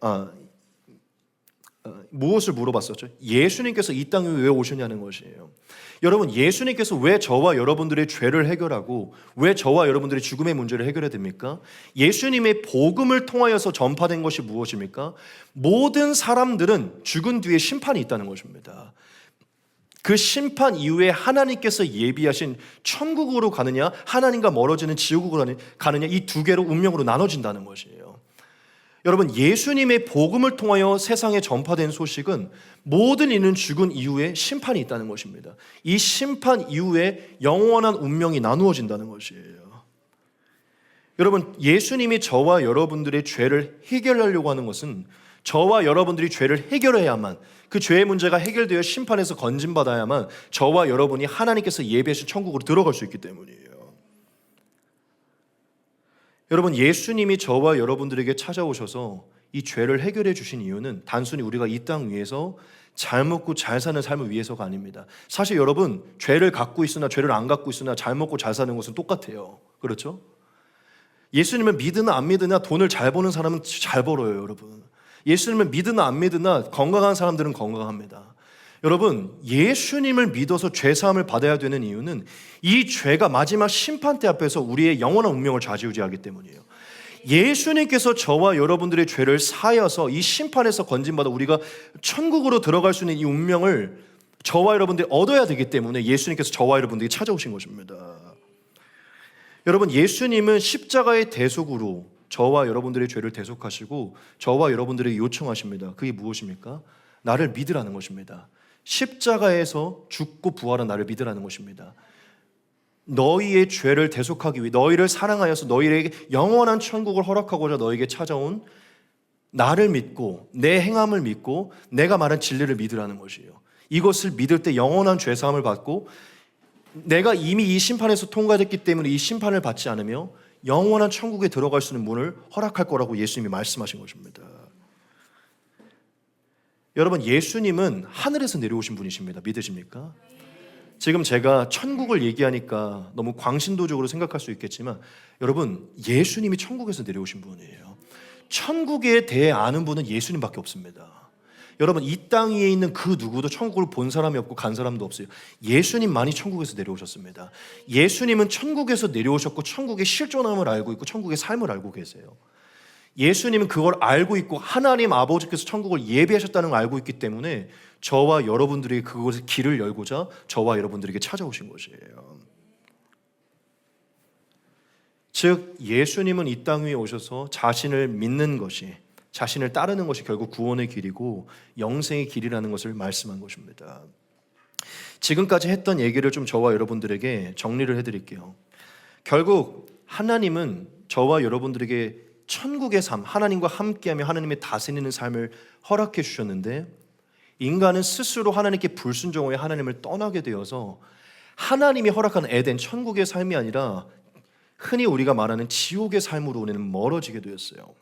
무엇을 물어봤었죠? 예수님께서 이 땅에 왜 오셨냐는 것이에요. 여러분, 예수님께서 왜 저와 여러분들의 죄를 해결하고 왜 저와 여러분들의 죽음의 문제를 해결해야 됩니까? 예수님의 복음을 통하여서 전파된 것이 무엇입니까? 모든 사람들은 죽은 뒤에 심판이 있다는 것입니다. 그 심판 이후에 하나님께서 예비하신 천국으로 가느냐, 하나님과 멀어지는 지옥으로 가느냐, 이 두 개로 운명으로 나눠진다는 것이에요. 여러분, 예수님의 복음을 통하여 세상에 전파된 소식은 모든 이는 죽은 이후에 심판이 있다는 것입니다. 이 심판 이후에 영원한 운명이 나누어진다는 것이에요. 여러분, 예수님이 저와 여러분들의 죄를 해결하려고 하는 것은 저와 여러분들이 죄를 해결해야만, 그 죄의 문제가 해결되어 심판에서 건진받아야만 저와 여러분이 하나님께서 예비하신 천국으로 들어갈 수 있기 때문이에요. 여러분, 예수님이 저와 여러분들에게 찾아오셔서 이 죄를 해결해 주신 이유는 단순히 우리가 이 땅 위에서 잘 먹고 잘 사는 삶을 위해서가 아닙니다. 사실 여러분, 죄를 갖고 있으나 죄를 안 갖고 있으나 잘 먹고 잘 사는 것은 똑같아요. 그렇죠? 예수님을 믿으나 안 믿으나 돈을 잘 버는 사람은 잘 벌어요, 여러분. 예수님을 믿으나 안 믿으나 건강한 사람들은 건강합니다. 여러분, 예수님을 믿어서 죄사함을 받아야 되는 이유는 이 죄가 마지막 심판대 앞에서 우리의 영원한 운명을 좌지우지하기 때문이에요. 예수님께서 저와 여러분들의 죄를 사여서 이 심판에서 건진받아 우리가 천국으로 들어갈 수 있는 이 운명을 저와 여러분들이 얻어야 되기 때문에 예수님께서 저와 여러분들에게 찾아오신 것입니다. 여러분, 예수님은 십자가의 대속으로 저와 여러분들의 죄를 대속하시고 저와 여러분들에게 요청하십니다. 그게 무엇입니까? 나를 믿으라는 것입니다. 십자가에서 죽고 부활한 나를 믿으라는 것입니다. 너희의 죄를 대속하기 위해 너희를 사랑하여서 너희에게 영원한 천국을 허락하고자 너희에게 찾아온 나를 믿고 내 행함을 믿고 내가 말한 진리를 믿으라는 것이에요. 이것을 믿을 때 영원한 죄사함을 받고 내가 이미 이 심판에서 통과됐기 때문에 이 심판을 받지 않으며 영원한 천국에 들어갈 수 있는 문을 허락할 거라고 예수님이 말씀하신 것입니다. 여러분, 예수님은 하늘에서 내려오신 분이십니다. 믿으십니까? 지금 제가 천국을 얘기하니까 너무 광신도적으로 생각할 수 있겠지만 여러분, 예수님이 천국에서 내려오신 분이에요. 천국에 대해 아는 분은 예수님밖에 없습니다. 여러분, 이 땅 위에 있는 그 누구도 천국을 본 사람이 없고 간 사람도 없어요. 예수님만이 천국에서 내려오셨습니다. 예수님은 천국에서 내려오셨고 천국의 실존함을 알고 있고 천국의 삶을 알고 계세요. 예수님은 그걸 알고 있고 하나님 아버지께서 천국을 예비하셨다는 걸 알고 있기 때문에 저와 여러분들에게 그것의 길을 열고자 저와 여러분들에게 찾아오신 것이에요. 즉, 예수님은 이 땅 위에 오셔서 자신을 믿는 것이, 자신을 따르는 것이 결국 구원의 길이고 영생의 길이라는 것을 말씀한 것입니다. 지금까지 했던 얘기를 좀 저와 여러분들에게 정리를 해드릴게요. 결국 하나님은 저와 여러분들에게 천국의 삶, 하나님과 함께하며 하나님의 다스리는 삶을 허락해 주셨는데 인간은 스스로 하나님께 불순종하여 하나님을 떠나게 되어서 하나님이 허락한 에덴, 천국의 삶이 아니라 흔히 우리가 말하는 지옥의 삶으로 우리는 멀어지게 되었어요.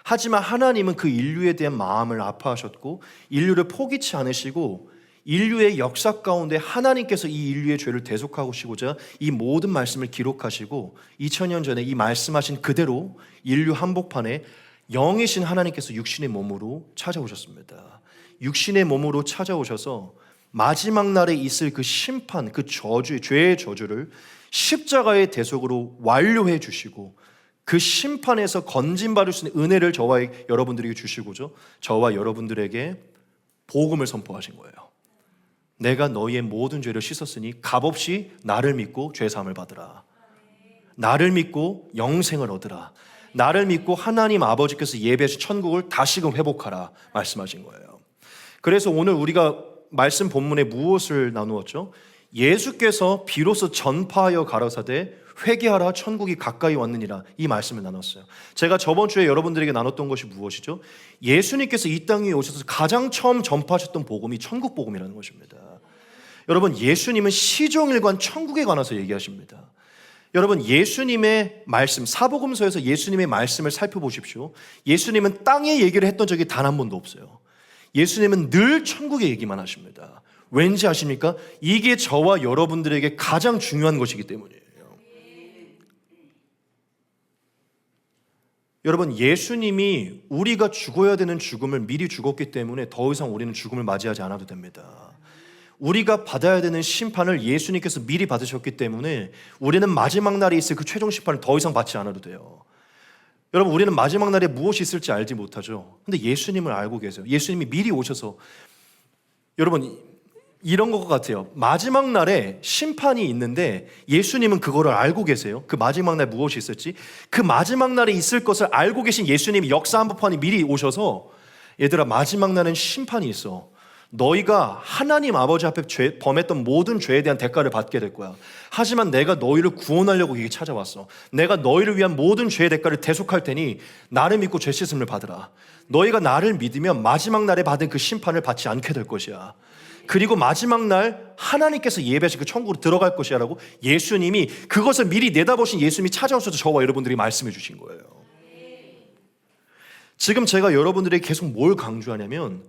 하지만 하나님은 그 인류에 대한 마음을 아파하셨고 인류를 포기치 않으시고 인류의 역사 가운데 하나님께서 이 인류의 죄를 대속하시고자 이 모든 말씀을 기록하시고 2000년 전에 이 말씀하신 그대로 인류 한복판에 영이신 하나님께서 육신의 몸으로 찾아오셨습니다. 육신의 몸으로 찾아오셔서 마지막 날에 있을 그 심판, 그 저주, 죄의 저주를 십자가의 대속으로 완료해 주시고 그 심판에서 건진받을 수 있는 은혜를 저와 여러분들에게 주시고자 저와 여러분들에게 복음을 선포하신 거예요. 내가 너희의 모든 죄를 씻었으니 값없이 나를 믿고 죄사함을 받으라. 나를 믿고 영생을 얻으라. 나를 믿고 하나님 아버지께서 예배하신 천국을 다시금 회복하라 말씀하신 거예요. 그래서 오늘 우리가 말씀 본문에 무엇을 나누었죠? 예수께서 비로소 전파하여 가라사대 회개하라 천국이 가까이 왔느니라 이 말씀을 나눴어요. 제가 저번 주에 여러분들에게 나눴던 것이 무엇이죠? 예수님께서 이 땅 위에 오셔서 가장 처음 전파하셨던 복음이 천국 복음이라는 것입니다. 여러분, 예수님은 시종일관 천국에 관해서 얘기하십니다. 여러분, 예수님의 말씀, 사복음서에서 예수님의 말씀을 살펴보십시오. 예수님은 땅의 얘기를 했던 적이 단 한 번도 없어요. 예수님은 늘 천국의 얘기만 하십니다. 왠지 아십니까? 이게 저와 여러분들에게 가장 중요한 것이기 때문이에요. 여러분, 예수님이 우리가 죽어야 되는 죽음을 미리 죽었기 때문에 더 이상 우리는 죽음을 맞이하지 않아도 됩니다. 우리가 받아야 되는 심판을 예수님께서 미리 받으셨기 때문에 우리는 마지막 날에 있을 그 최종 심판을 더 이상 받지 않아도 돼요. 여러분, 우리는 마지막 날에 무엇이 있을지 알지 못하죠. 근데 예수님을 알고 계세요. 예수님이 미리 오셔서, 여러분, 이런 것 같아요. 마지막 날에 심판이 있는데 예수님은 그거를 알고 계세요. 그 마지막 날 무엇이 있을지, 그 마지막 날에 있을 것을 알고 계신 예수님이 역사 한복판에 미리 오셔서, 얘들아, 마지막 날엔 심판이 있어. 너희가 하나님 아버지 앞에 범했던 모든 죄에 대한 대가를 받게 될 거야. 하지만 내가 너희를 구원하려고 여기 찾아왔어. 내가 너희를 위한 모든 죄의 대가를 대속할 테니 나를 믿고 죄 씻음을 받으라. 너희가 나를 믿으면 마지막 날에 받은 그 심판을 받지 않게 될 것이야. 그리고 마지막 날 하나님께서 예배하신 그 천국으로 들어갈 것이야 라고 예수님이, 그것을 미리 내다보신 예수님이 찾아오셔서 저와 여러분들이 말씀해 주신 거예요. 지금 제가 여러분들에게 계속 뭘 강조하냐면,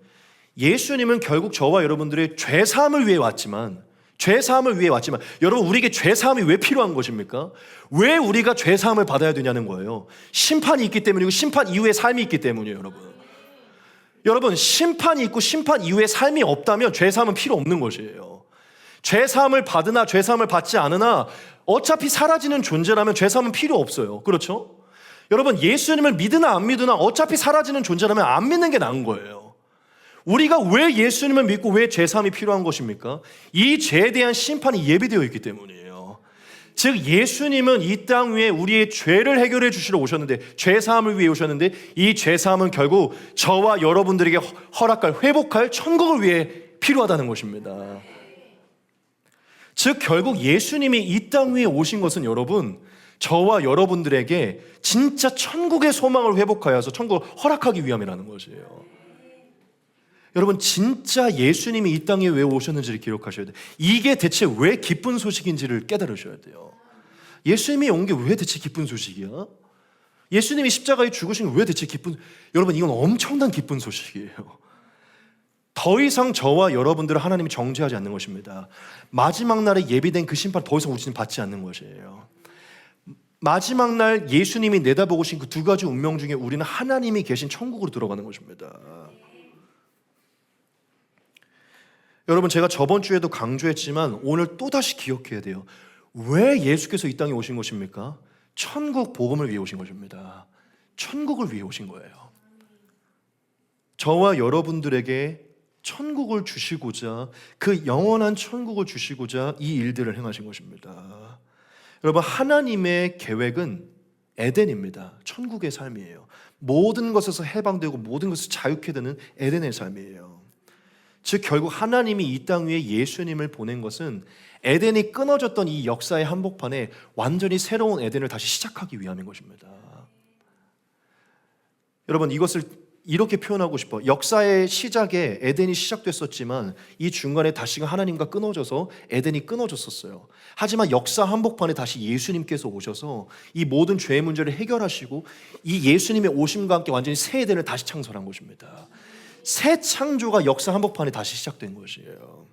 예수님은 결국 저와 여러분들의 죄사함을 위해 왔지만, 여러분, 우리에게 죄사함이 왜 필요한 것입니까? 왜 우리가 죄사함을 받아야 되냐는 거예요. 심판이 있기 때문이고 심판 이후의 삶이 있기 때문이에요. 여러분, 심판이 있고 심판 이후의 삶이 없다면 죄사함은 필요 없는 것이에요. 죄사함을 받으나 죄사함을 받지 않으나 어차피 사라지는 존재라면 죄사함은 필요 없어요. 그렇죠? 여러분, 예수님을 믿으나 안 믿으나 어차피 사라지는 존재라면 안 믿는 게 나은 거예요. 우리가 왜 예수님을 믿고 왜 죄사함이 필요한 것입니까? 이 죄에 대한 심판이 예비되어 있기 때문이에요. 즉, 예수님은 이 땅 위에 우리의 죄를 해결해 주시러 오셨는데, 죄사함을 위해 오셨는데, 이 죄사함은 결국 저와 여러분들에게 허락할, 회복할 천국을 위해 필요하다는 것입니다. 즉, 결국 예수님이 이 땅 위에 오신 것은, 여러분, 저와 여러분들에게 진짜 천국의 소망을 회복하여서 천국을 허락하기 위함이라는 것이에요. 여러분, 진짜 예수님이 이 땅에 왜 오셨는지를 기록하셔야 돼요. 이게 대체 왜 기쁜 소식인지를 깨달으셔야 돼요. 예수님이 온 게 왜 대체 기쁜 소식이야? 예수님이 십자가에 죽으신 게 왜 대체 기쁜, 여러분, 이건 엄청난 기쁜 소식이에요. 더 이상 저와 여러분들을 하나님이 정죄하지 않는 것입니다. 마지막 날에 예비된 그 심판 더 이상 우리는 받지 않는 것이에요. 마지막 날 예수님이 내다보고 오신 그 두 가지 운명 중에 우리는 하나님이 계신 천국으로 들어가는 것입니다. 여러분, 제가 저번 주에도 강조했지만 오늘 또다시 기억해야 돼요. 왜 예수께서 이 땅에 오신 것입니까? 천국 복음을 위해 오신 것입니다. 천국을 위해 오신 거예요. 저와 여러분들에게 천국을 주시고자, 그 영원한 천국을 주시고자 이 일들을 행하신 것입니다. 여러분, 하나님의 계획은 에덴입니다. 천국의 삶이에요. 모든 것에서 해방되고 모든 것을 자유케 되는 에덴의 삶이에요. 즉, 결국 하나님이 이 땅 위에 예수님을 보낸 것은 에덴이 끊어졌던 이 역사의 한복판에 완전히 새로운 에덴을 다시 시작하기 위함인 것입니다. 여러분, 이것을 이렇게 표현하고 싶어요. 역사의 시작에 에덴이 시작됐었지만 이 중간에 다시금 하나님과 끊어져서 에덴이 끊어졌었어요. 하지만 역사 한복판에 다시 예수님께서 오셔서 이 모든 죄의 문제를 해결하시고 이 예수님의 오심과 함께 완전히 새 에덴을 다시 창설한 것입니다. 새 창조가 역사 한복판에 다시 시작된 것이에요.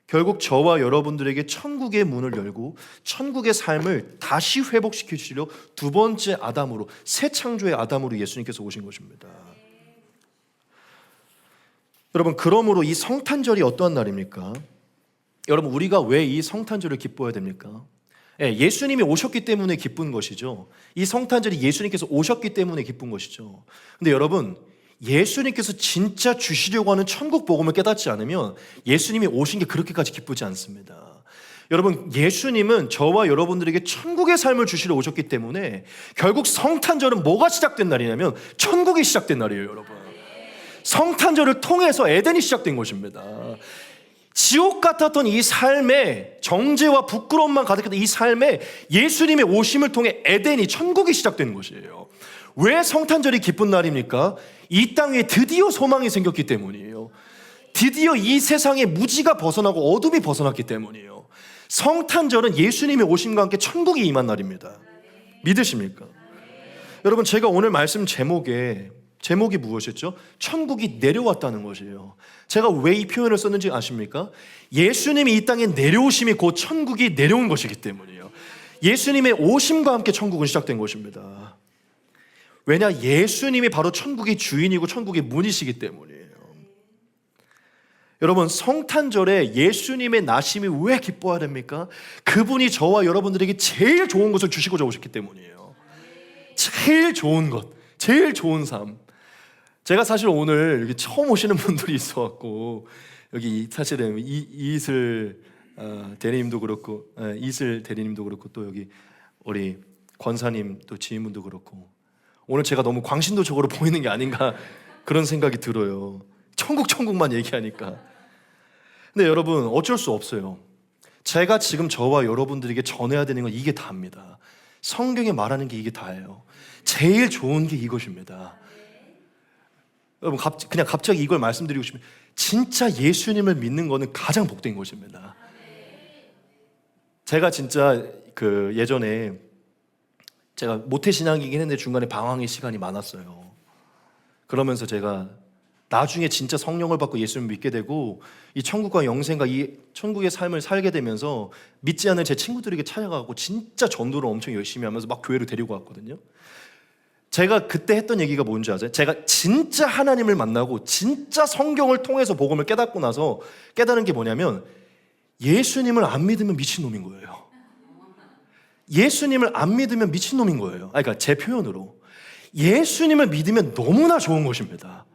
결국 저와 여러분들에게 천국의 문을 열고 천국의 삶을 다시 회복시켜 주시려 두 번째 아담으로, 새 창조의 아담으로 예수님께서 오신 것입니다. 여러분, 그러므로 이 성탄절이 어떠한 날입니까? 여러분, 우리가 왜 이 성탄절을 기뻐해야 됩니까? 예수님이 오셨기 때문에 기쁜 것이죠. 이 성탄절이 예수님께서 오셨기 때문에 기쁜 것이죠. 근데 여러분, 예수님께서 진짜 주시려고 하는 천국 복음을 깨닫지 않으면 예수님이 오신 게 그렇게까지 기쁘지 않습니다. 여러분, 예수님은 저와 여러분들에게 천국의 삶을 주시러 오셨기 때문에 결국 성탄절은 뭐가 시작된 날이냐면 천국이 시작된 날이에요. 여러분, 성탄절을 통해서 에덴이 시작된 것입니다. 지옥 같았던 이 삶에, 정죄와 부끄러움만 가득했던 이 삶에 예수님의 오심을 통해 에덴이, 천국이 시작된 것이에요. 왜 성탄절이 기쁜 날입니까? 이 땅에 드디어 소망이 생겼기 때문이에요. 드디어 이 세상의 무지가 벗어나고 어둠이 벗어났기 때문이에요. 성탄절은 예수님의 오심과 함께 천국이 임한 날입니다. 믿으십니까? 여러분, 제가 오늘 말씀 제목이 무엇이었죠? 천국이 내려왔다는 것이에요. 제가 왜 이 표현을 썼는지 아십니까? 예수님이 이 땅에 내려오심이 곧 천국이 내려온 것이기 때문이에요. 예수님의 오심과 함께 천국은 시작된 것입니다. 왜냐? 예수님이 바로 천국의 주인이고 천국의 문이시기 때문이에요. 여러분, 성탄절에 예수님의 나심이 왜 기뻐야 됩니까? 그분이 저와 여러분들에게 제일 좋은 것을 주시고자 오셨기 때문이에요. 제일 좋은 것, 제일 좋은 삶. 제가 사실 오늘 여기 처음 오시는 분들이 있어갖고, 여기 사실은 이슬 대리님도 그렇고, 이슬 대리님도 그렇고, 또 여기 우리 권사님 또 지인분도 그렇고, 오늘 제가 너무 광신도적으로 보이는 게 아닌가 그런 생각이 들어요. 천국만 얘기하니까. 근데 여러분, 어쩔 수 없어요. 제가 지금 저와 여러분들에게 전해야 되는 건 이게 다입니다. 성경에 말하는 게 이게 다예요. 제일 좋은 게 이것입니다. 여러분, 그냥 갑자기 이걸 말씀드리고 싶으면, 진짜 예수님을 믿는 거는 가장 복된 것입니다. 제가 진짜 예전에 제가 모태신앙이긴 했는데 중간에 방황의 시간이 많았어요. 그러면서 제가 나중에 진짜 성령을 받고 예수님을 믿게 되고, 이 천국과 영생과 이 천국의 삶을 살게 되면서 믿지 않는 제 친구들에게 찾아가고 진짜 전도를 엄청 열심히 하면서 막 교회로 데리고 왔거든요. 제가 그때 했던 얘기가 뭔지 아세요? 제가 진짜 하나님을 만나고 진짜 성경을 통해서 복음을 깨닫고 나서 깨달은 게 뭐냐면, 예수님을 안 믿으면 미친놈인 거예요. 예수님을 안 믿으면 미친놈인 거예요. 그러니까 제 표현으로, 예수님을 믿으면 너무나 좋은 것입니다.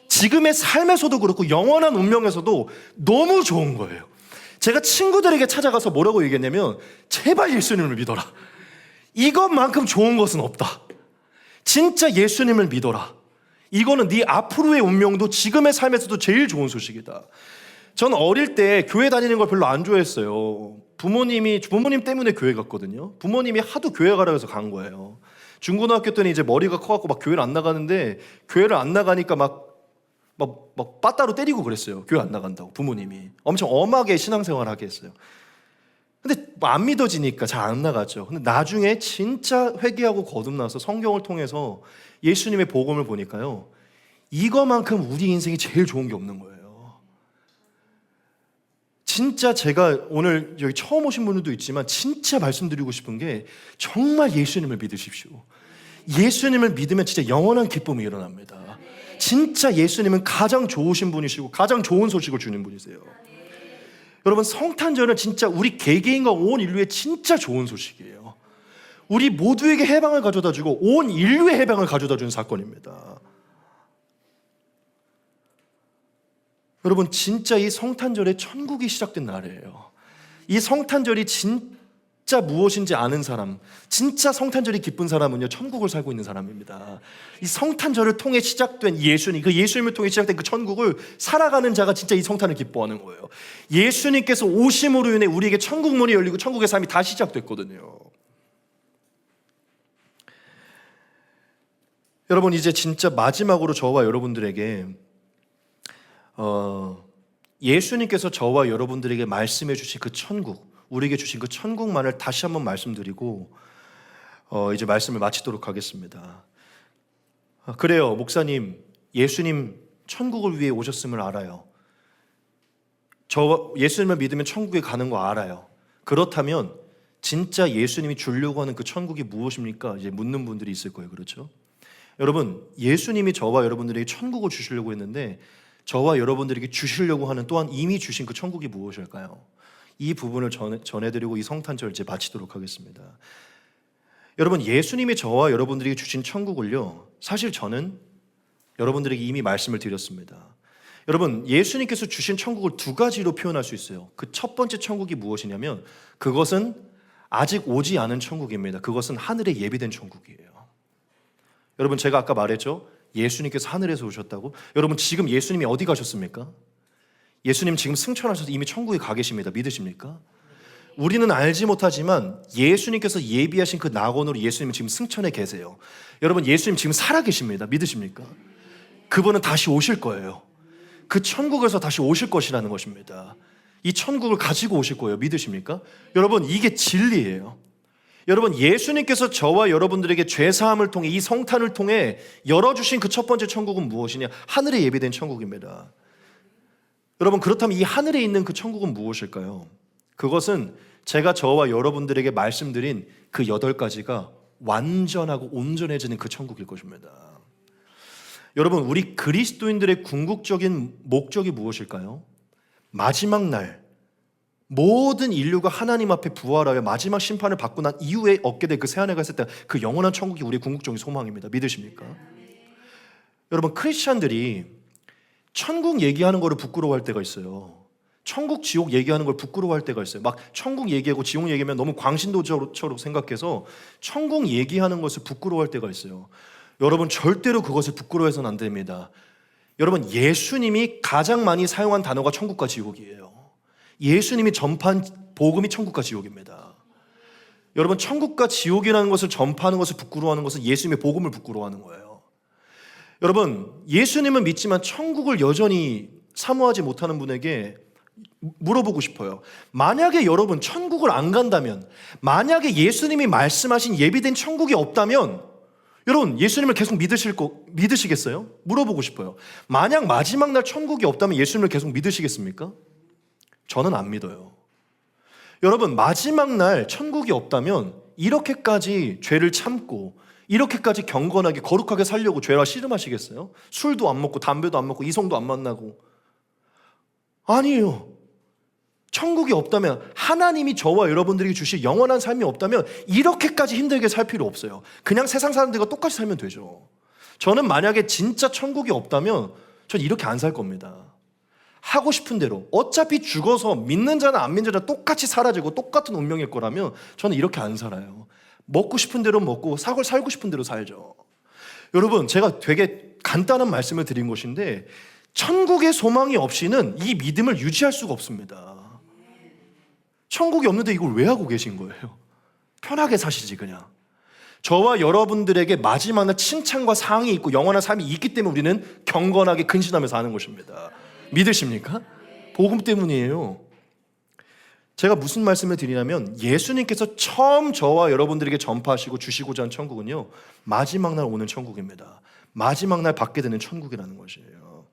지금의 삶에서도 그렇고 영원한 운명에서도 너무 좋은 거예요. 제가 친구들에게 찾아가서 뭐라고 얘기했냐면, 제발 예수님을 믿어라. 이것만큼 좋은 것은 없다. 진짜 예수님을 믿어라. 이거는 네 앞으로의 운명도 지금의 삶에서도 제일 좋은 소식이다. 전 어릴 때 교회 다니는 걸 별로 안 좋아했어요. 부모님 때문에 교회 갔거든요. 부모님이 하도 교회 가라고 해서 간 거예요. 중고등학교 때는 이제 머리가 커갖고 막 교회를 안 나가는데, 교회를 안 나가니까 막 빠따로 때리고 그랬어요. 교회 안 나간다고 부모님이 엄청 엄하게 신앙생활 하게 했어요. 근데 안 믿어지니까 잘 안 나갔죠. 근데 나중에 진짜 회개하고 거듭나서 성경을 통해서 예수님의 복음을 보니까요, 이거만큼 우리 인생이 제일 좋은 게 없는 거예요. 진짜 제가 오늘 여기 처음 오신 분들도 있지만 진짜 말씀드리고 싶은 게, 정말 예수님을 믿으십시오. 예수님을 믿으면 진짜 영원한 기쁨이 일어납니다. 진짜 예수님은 가장 좋으신 분이시고 가장 좋은 소식을 주는 분이세요. 여러분, 성탄절은 진짜 우리 개개인과 온 인류의 진짜 좋은 소식이에요. 우리 모두에게 해방을 가져다 주고 온 인류의 해방을 가져다 주는 사건입니다. 여러분, 진짜 이 성탄절에 천국이 시작된 날이에요. 이 성탄절이 진짜 무엇인지 아는 사람, 진짜 성탄절이 기쁜 사람은요, 천국을 살고 있는 사람입니다. 이 성탄절을 통해 시작된 예수님, 그 예수님을 통해 시작된 그 천국을 살아가는 자가 진짜 이 성탄을 기뻐하는 거예요. 예수님께서 오심으로 인해 우리에게 천국 문이 열리고 천국의 삶이 다시 시작됐거든요. 여러분, 이제 진짜 마지막으로 저와 여러분들에게 예수님께서 저와 여러분들에게 말씀해 주신 그 천국, 우리에게 주신 그 천국만을 다시 한번 말씀드리고 이제 말씀을 마치도록 하겠습니다. 그래요, 목사님, 예수님 천국을 위해 오셨음을 알아요. 저 예수님을 믿으면 천국에 가는 거 알아요. 그렇다면 진짜 예수님이 주려고 하는 그 천국이 무엇입니까? 이제 묻는 분들이 있을 거예요. 그렇죠? 여러분, 예수님이 저와 여러분들에게 천국을 주시려고 했는데, 저와 여러분들에게 주시려고 하는 또한 이미 주신 그 천국이 무엇일까요? 이 부분을 전해드리고 이 성탄절 이제 마치도록 하겠습니다. 여러분, 예수님이 저와 여러분들에게 주신 천국을요, 사실 저는 여러분들에게 이미 말씀을 드렸습니다. 여러분, 예수님께서 주신 천국을 두 가지로 표현할 수 있어요. 그 첫 번째 천국이 무엇이냐면, 그것은 아직 오지 않은 천국입니다. 그것은 하늘에 예비된 천국이에요. 여러분, 제가 아까 말했죠? 예수님께서 하늘에서 오셨다고. 여러분, 지금 예수님이 어디 가셨습니까? 예수님 지금 승천하셔서 이미 천국에 가 계십니다. 믿으십니까? 우리는 알지 못하지만 예수님께서 예비하신 그 낙원으로 예수님은 지금 승천해 계세요. 여러분, 예수님 지금 살아 계십니다. 믿으십니까? 그분은 다시 오실 거예요. 그 천국에서 다시 오실 것이라는 것입니다. 이 천국을 가지고 오실 거예요. 믿으십니까? 여러분, 이게 진리예요. 여러분, 예수님께서 저와 여러분들에게 죄사함을 통해 이 성탄을 통해 열어주신 그 첫 번째 천국은 무엇이냐? 하늘에 예비된 천국입니다. 여러분, 그렇다면 이 하늘에 있는 그 천국은 무엇일까요? 그것은 제가 저와 여러분들에게 말씀드린 그 8가지가 완전하고 온전해지는 그 천국일 것입니다. 여러분, 우리 그리스도인들의 궁극적인 목적이 무엇일까요? 마지막 날 모든 인류가 하나님 앞에 부활하여 마지막 심판을 받고 난 이후에 얻게 될 그 새하늘과 새 땅, 그 영원한 천국이 우리의 궁극적인 소망입니다. 믿으십니까? 여러분, 크리스찬들이 천국 얘기하는 거를 부끄러워할 때가 있어요. 천국 지옥 얘기하는 걸 부끄러워할 때가 있어요. 막 천국 얘기하고 지옥 얘기하면 너무 광신도처럼 생각해서 천국 얘기하는 것을 부끄러워할 때가 있어요. 여러분, 절대로 그것을 부끄러워해서는 안 됩니다. 여러분, 예수님이 가장 많이 사용한 단어가 천국과 지옥이에요. 예수님이 전파한 복음이 천국과 지옥입니다. 여러분, 천국과 지옥이라는 것을 전파하는 것을 부끄러워하는 것은 예수님의 복음을 부끄러워하는 거예요. 여러분, 예수님은 믿지만 천국을 여전히 사모하지 못하는 분에게 물어보고 싶어요. 만약에 여러분 천국을 안 간다면, 만약에 예수님이 말씀하신 예비된 천국이 없다면 여러분, 예수님을 계속 믿으시겠어요? 물어보고 싶어요. 만약 마지막 날 천국이 없다면 예수님을 계속 믿으시겠습니까? 저는 안 믿어요. 여러분, 마지막 날 천국이 없다면 이렇게까지 죄를 참고 이렇게까지 경건하게 거룩하게 살려고 죄와 씨름하시겠어요? 술도 안 먹고 담배도 안 먹고 이성도 안 만나고. 아니에요. 천국이 없다면, 하나님이 저와 여러분들에게 주실 영원한 삶이 없다면 이렇게까지 힘들게 살 필요 없어요. 그냥 세상 사람들과 똑같이 살면 되죠. 저는 만약에 진짜 천국이 없다면 전 이렇게 안 살 겁니다. 하고 싶은 대로, 어차피 죽어서 믿는 자나 안 믿는 자나 똑같이 사라지고 똑같은 운명일 거라면 저는 이렇게 안 살아요. 먹고 싶은 대로 먹고 살고 싶은 대로 살죠. 여러분, 제가 되게 간단한 말씀을 드린 것인데 천국의 소망이 없이는 이 믿음을 유지할 수가 없습니다. 천국이 없는데 이걸 왜 하고 계신 거예요? 편하게 사시지 그냥. 저와 여러분들에게 마지막 날 칭찬과 상이 있고 영원한 삶이 있기 때문에 우리는 경건하게 근신하면서 하는 것입니다. 믿으십니까? 복음 때문이에요. 제가 무슨 말씀을 드리냐면, 예수님께서 처음 저와 여러분들에게 전파하시고 주시고자 한 천국은요, 마지막 날 오는 천국입니다. 마지막 날 받게 되는 천국이라는 것이에요.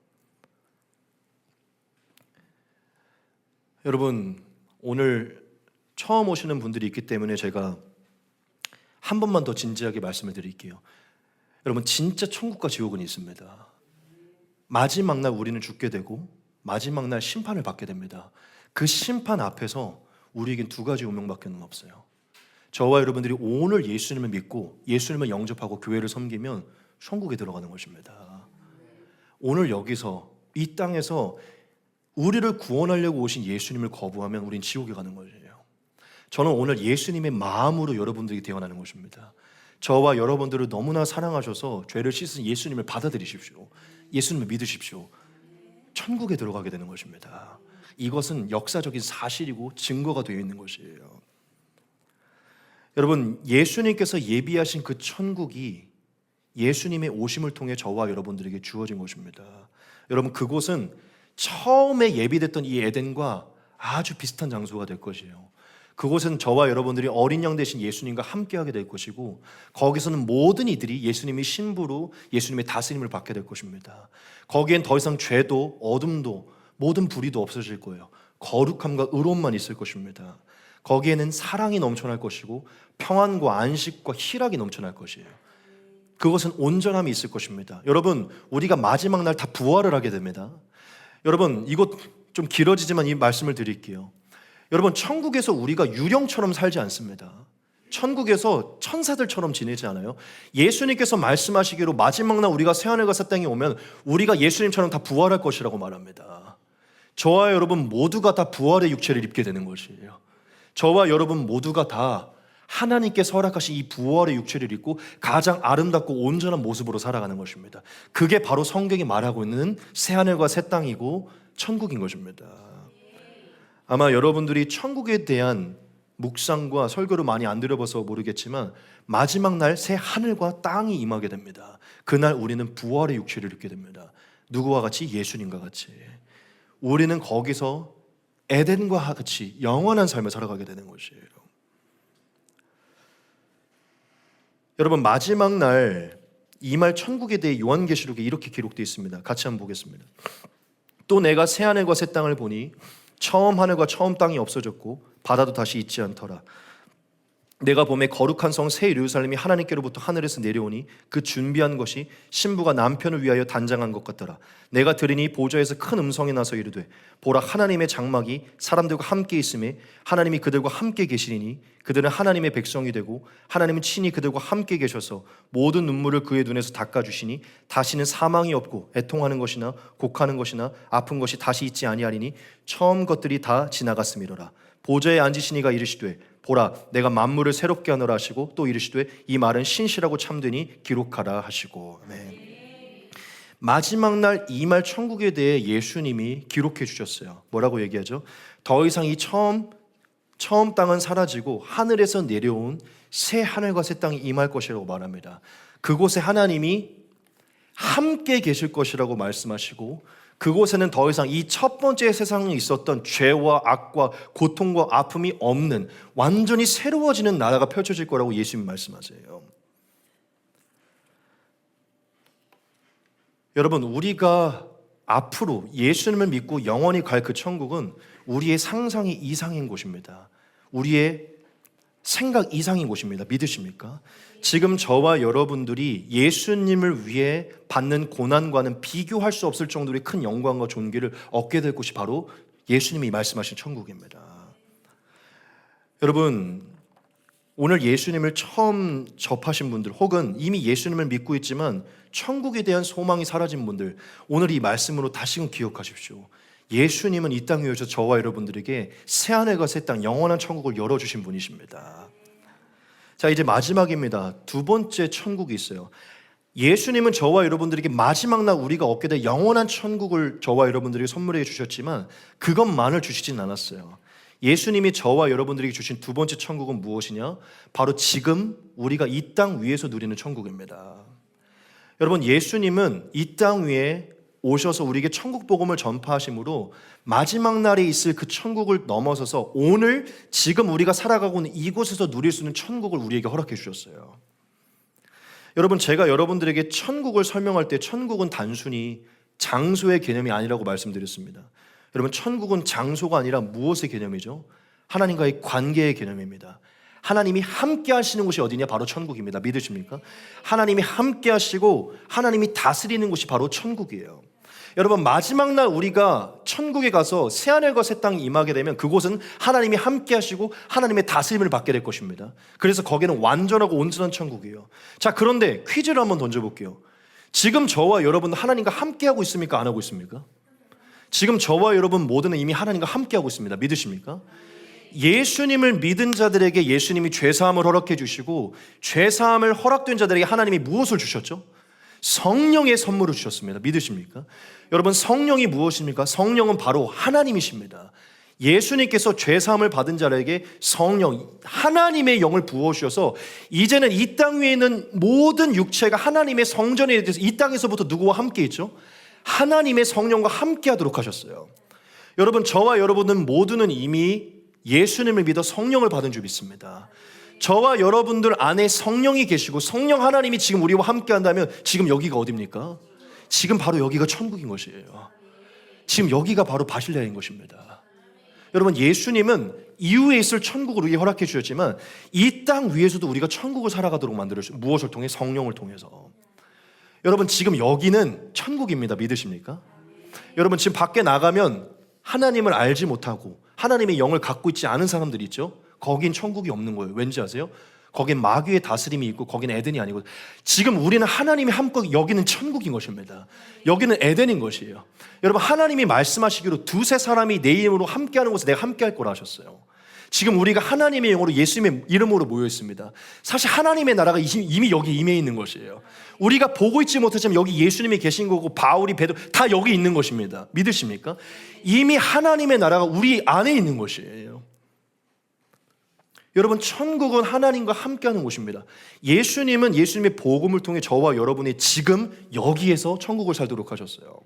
여러분, 오늘 처음 오시는 분들이 있기 때문에 제가 한 번만 더 진지하게 말씀을 드릴게요. 여러분, 진짜 천국과 지옥은 있습니다. 마지막 날 우리는 죽게 되고 마지막 날 심판을 받게 됩니다. 그 심판 앞에서 우리에겐 두 가지 운명밖에 없어요. 저와 여러분들이 오늘 예수님을 믿고 예수님을 영접하고 교회를 섬기면 천국에 들어가는 것입니다. 오늘 여기서 이 땅에서 우리를 구원하려고 오신 예수님을 거부하면 우린 지옥에 가는 거예요. 저는 오늘 예수님의 마음으로 여러분들이 태어나는 것입니다. 저와 여러분들을 너무나 사랑하셔서 죄를 씻은 예수님을 받아들이십시오. 예수님을 믿으십시오. 천국에 들어가게 되는 것입니다. 이것은 역사적인 사실이고 증거가 되어 있는 것이에요. 여러분, 예수님께서 예비하신 그 천국이 예수님의 오심을 통해 저와 여러분들에게 주어진 것입니다. 여러분, 그곳은 처음에 예비됐던 이 에덴과 아주 비슷한 장소가 될 것이에요. 그곳은 저와 여러분들이 어린 양 되신 예수님과 함께하게 될 것이고, 거기서는 모든 이들이 예수님의 신부로 예수님의 다스림을 받게 될 것입니다. 거기엔 더 이상 죄도 어둠도 모든 불의도 없어질 거예요. 거룩함과 의로움만 있을 것입니다. 거기에는 사랑이 넘쳐날 것이고 평안과 안식과 희락이 넘쳐날 것이에요. 그것은 온전함이 있을 것입니다. 여러분, 우리가 마지막 날 다 부활을 하게 됩니다. 여러분, 이거 좀 길어지지만 이 말씀을 드릴게요. 여러분, 천국에서 우리가 유령처럼 살지 않습니다. 천국에서 천사들처럼 지내지 않아요. 예수님께서 말씀하시기로 마지막 날 우리가 새하늘과 새 땅에 오면 우리가 예수님처럼 다 부활할 것이라고 말합니다. 저와 여러분 모두가 다 부활의 육체를 입게 되는 것이에요. 저와 여러분 모두가 다 하나님께서 허락하신 이 부활의 육체를 입고 가장 아름답고 온전한 모습으로 살아가는 것입니다. 그게 바로 성경이 말하고 있는 새하늘과 새 땅이고 천국인 것입니다. 아마 여러분들이 천국에 대한 묵상과 설교를 많이 안 들어봐서 모르겠지만 마지막 날 새 하늘과 땅이 임하게 됩니다. 그날 우리는 부활의 육체를 입게 됩니다. 누구와 같이? 예수님과 같이. 우리는 거기서 에덴과 같이 영원한 삶을 살아가게 되는 것이에요. 여러분, 마지막 날 이 말 천국에 대해 요한계시록에 이렇게 기록되어 있습니다. 같이 한번 보겠습니다. 또 내가 새 하늘과 새 땅을 보니 처음 하늘과 처음 땅이 없어졌고 바다도 다시 있지 않더라. 내가 보매 거룩한 성 새 예루살렘이 하나님께로부터 하늘에서 내려오니 그 준비한 것이 신부가 남편을 위하여 단장한 것 같더라. 내가 들으니 보좌에서 큰 음성이 나서 이르되 보라 하나님의 장막이 사람들과 함께 있음에 하나님이 그들과 함께 계시리니 그들은 하나님의 백성이 되고 하나님은 친히 그들과 함께 계셔서 모든 눈물을 그의 눈에서 닦아주시니 다시는 사망이 없고 애통하는 것이나 곡하는 것이나 아픈 것이 다시 있지 아니하리니 처음 것들이 다 지나갔음이로라. 보좌에 앉으시니가 이르시되 보라 내가 만물을 새롭게 하노라 하시고 또 이르시되 이 말은 신실하고 참되니 기록하라 하시고. 네. 마지막 날 이 말 천국에 대해 예수님이 기록해 주셨어요. 뭐라고 얘기하죠? 더 이상 이 처음 땅은 사라지고 하늘에서 내려온 새 하늘과 새 땅이 임할 것이라고 말합니다. 그곳에 하나님이 함께 계실 것이라고 말씀하시고 그곳에는 더 이상 이 첫 번째 세상에 있었던 죄와 악과 고통과 아픔이 없는 완전히 새로워지는 나라가 펼쳐질 거라고 예수님이 말씀하세요. 여러분, 우리가 앞으로 예수님을 믿고 영원히 갈 그 천국은 우리의 상상이 이상인 곳입니다. 우리의 생각 이상인 곳입니다. 믿으십니까? 지금 저와 여러분들이 예수님을 위해 받는 고난과는 비교할 수 없을 정도의 큰 영광과 존귀를 얻게 될 곳이 바로 예수님이 말씀하신 천국입니다. 여러분, 오늘 예수님을 처음 접하신 분들 혹은 이미 예수님을 믿고 있지만 천국에 대한 소망이 사라진 분들, 오늘 이 말씀으로 다시금 기억하십시오. 예수님은 이 땅 위에서 저와 여러분들에게 새하늘과 새 땅 영원한 천국을 열어주신 분이십니다. 자, 이제 마지막입니다. 두 번째 천국이 있어요. 예수님은 저와 여러분들에게 마지막 날 우리가 얻게 될 영원한 천국을 저와 여러분들에게 선물해 주셨지만 그것만을 주시진 않았어요. 예수님이 저와 여러분들에게 주신 두 번째 천국은 무엇이냐? 바로 지금 우리가 이 땅 위에서 누리는 천국입니다. 여러분, 예수님은 이 땅 위에 오셔서 우리에게 천국 복음을 전파하심으로 마지막 날에 있을 그 천국을 넘어서서 오늘 지금 우리가 살아가고 있는 이곳에서 누릴 수 있는 천국을 우리에게 허락해 주셨어요. 여러분, 제가 여러분들에게 천국을 설명할 때 천국은 단순히 장소의 개념이 아니라고 말씀드렸습니다. 여러분, 천국은 장소가 아니라 무엇의 개념이죠? 하나님과의 관계의 개념입니다. 하나님이 함께 하시는 곳이 어디냐? 바로 천국입니다. 믿으십니까? 하나님이 함께 하시고 하나님이 다스리는 곳이 바로 천국이에요. 여러분, 마지막 날 우리가 천국에 가서 새하늘과 새 땅이 임하게 되면 그곳은 하나님이 함께 하시고 하나님의 다스림을 받게 될 것입니다. 그래서 거기는 완전하고 온전한 천국이에요. 자, 그런데 퀴즈를 한번 던져볼게요. 지금 저와 여러분 하나님과 함께 하고 있습니까? 안 하고 있습니까? 지금 저와 여러분 모두는 이미 하나님과 함께 하고 있습니다. 믿으십니까? 예수님을 믿은 자들에게 예수님이 죄사함을 허락해 주시고 죄사함을 허락된 자들에게 하나님이 무엇을 주셨죠? 성령의 선물을 주셨습니다. 믿으십니까? 여러분, 성령이 무엇입니까? 성령은 바로 하나님이십니다. 예수님께서 죄사함을 받은 자에게 성령, 하나님의 영을 부어주셔서 이제는 이 땅 위에 있는 모든 육체가 하나님의 성전에 대해서 이 땅에서부터 누구와 함께 있죠? 하나님의 성령과 함께 하도록 하셨어요. 여러분, 저와 여러분은 모두는 이미 예수님을 믿어 성령을 받은 줄 믿습니다. 저와 여러분들 안에 성령이 계시고 성령 하나님이 지금 우리와 함께 한다면 지금 여기가 어디입니까? 지금 바로 여기가 천국인 것이에요. 지금 여기가 바로 바실레아인 것입니다. 여러분, 예수님은 이후에 있을 천국을 우리에게 허락해 주셨지만 이 땅 위에서도 우리가 천국을 살아가도록 만들어주셨어요. 무엇을 통해? 성령을 통해서. 여러분, 지금 여기는 천국입니다. 믿으십니까? 여러분, 지금 밖에 나가면 하나님을 알지 못하고 하나님의 영을 갖고 있지 않은 사람들이 있죠. 거긴 천국이 없는 거예요. 왠지 아세요? 거긴 마귀의 다스림이 있고 거긴 에덴이 아니고 지금 우리는 하나님이 함께 여기는 천국인 것입니다. 여기는 에덴인 것이에요. 여러분, 하나님이 말씀하시기로 두세 사람이 내 이름으로 함께하는 곳에 내가 함께할 거라 하셨어요. 지금 우리가 하나님의 영으로 예수님의 이름으로 모여 있습니다. 사실 하나님의 나라가 이미 여기 임해 있는 것이에요. 우리가 보고 있지 못하지만 여기 예수님이 계신 거고 바울이 베드로 다 여기 있는 것입니다. 믿으십니까? 이미 하나님의 나라가 우리 안에 있는 것이에요. 여러분, 천국은 하나님과 함께하는 곳입니다. 예수님은 예수님의 복음을 통해 저와 여러분이 지금 여기에서 천국을 살도록 하셨어요.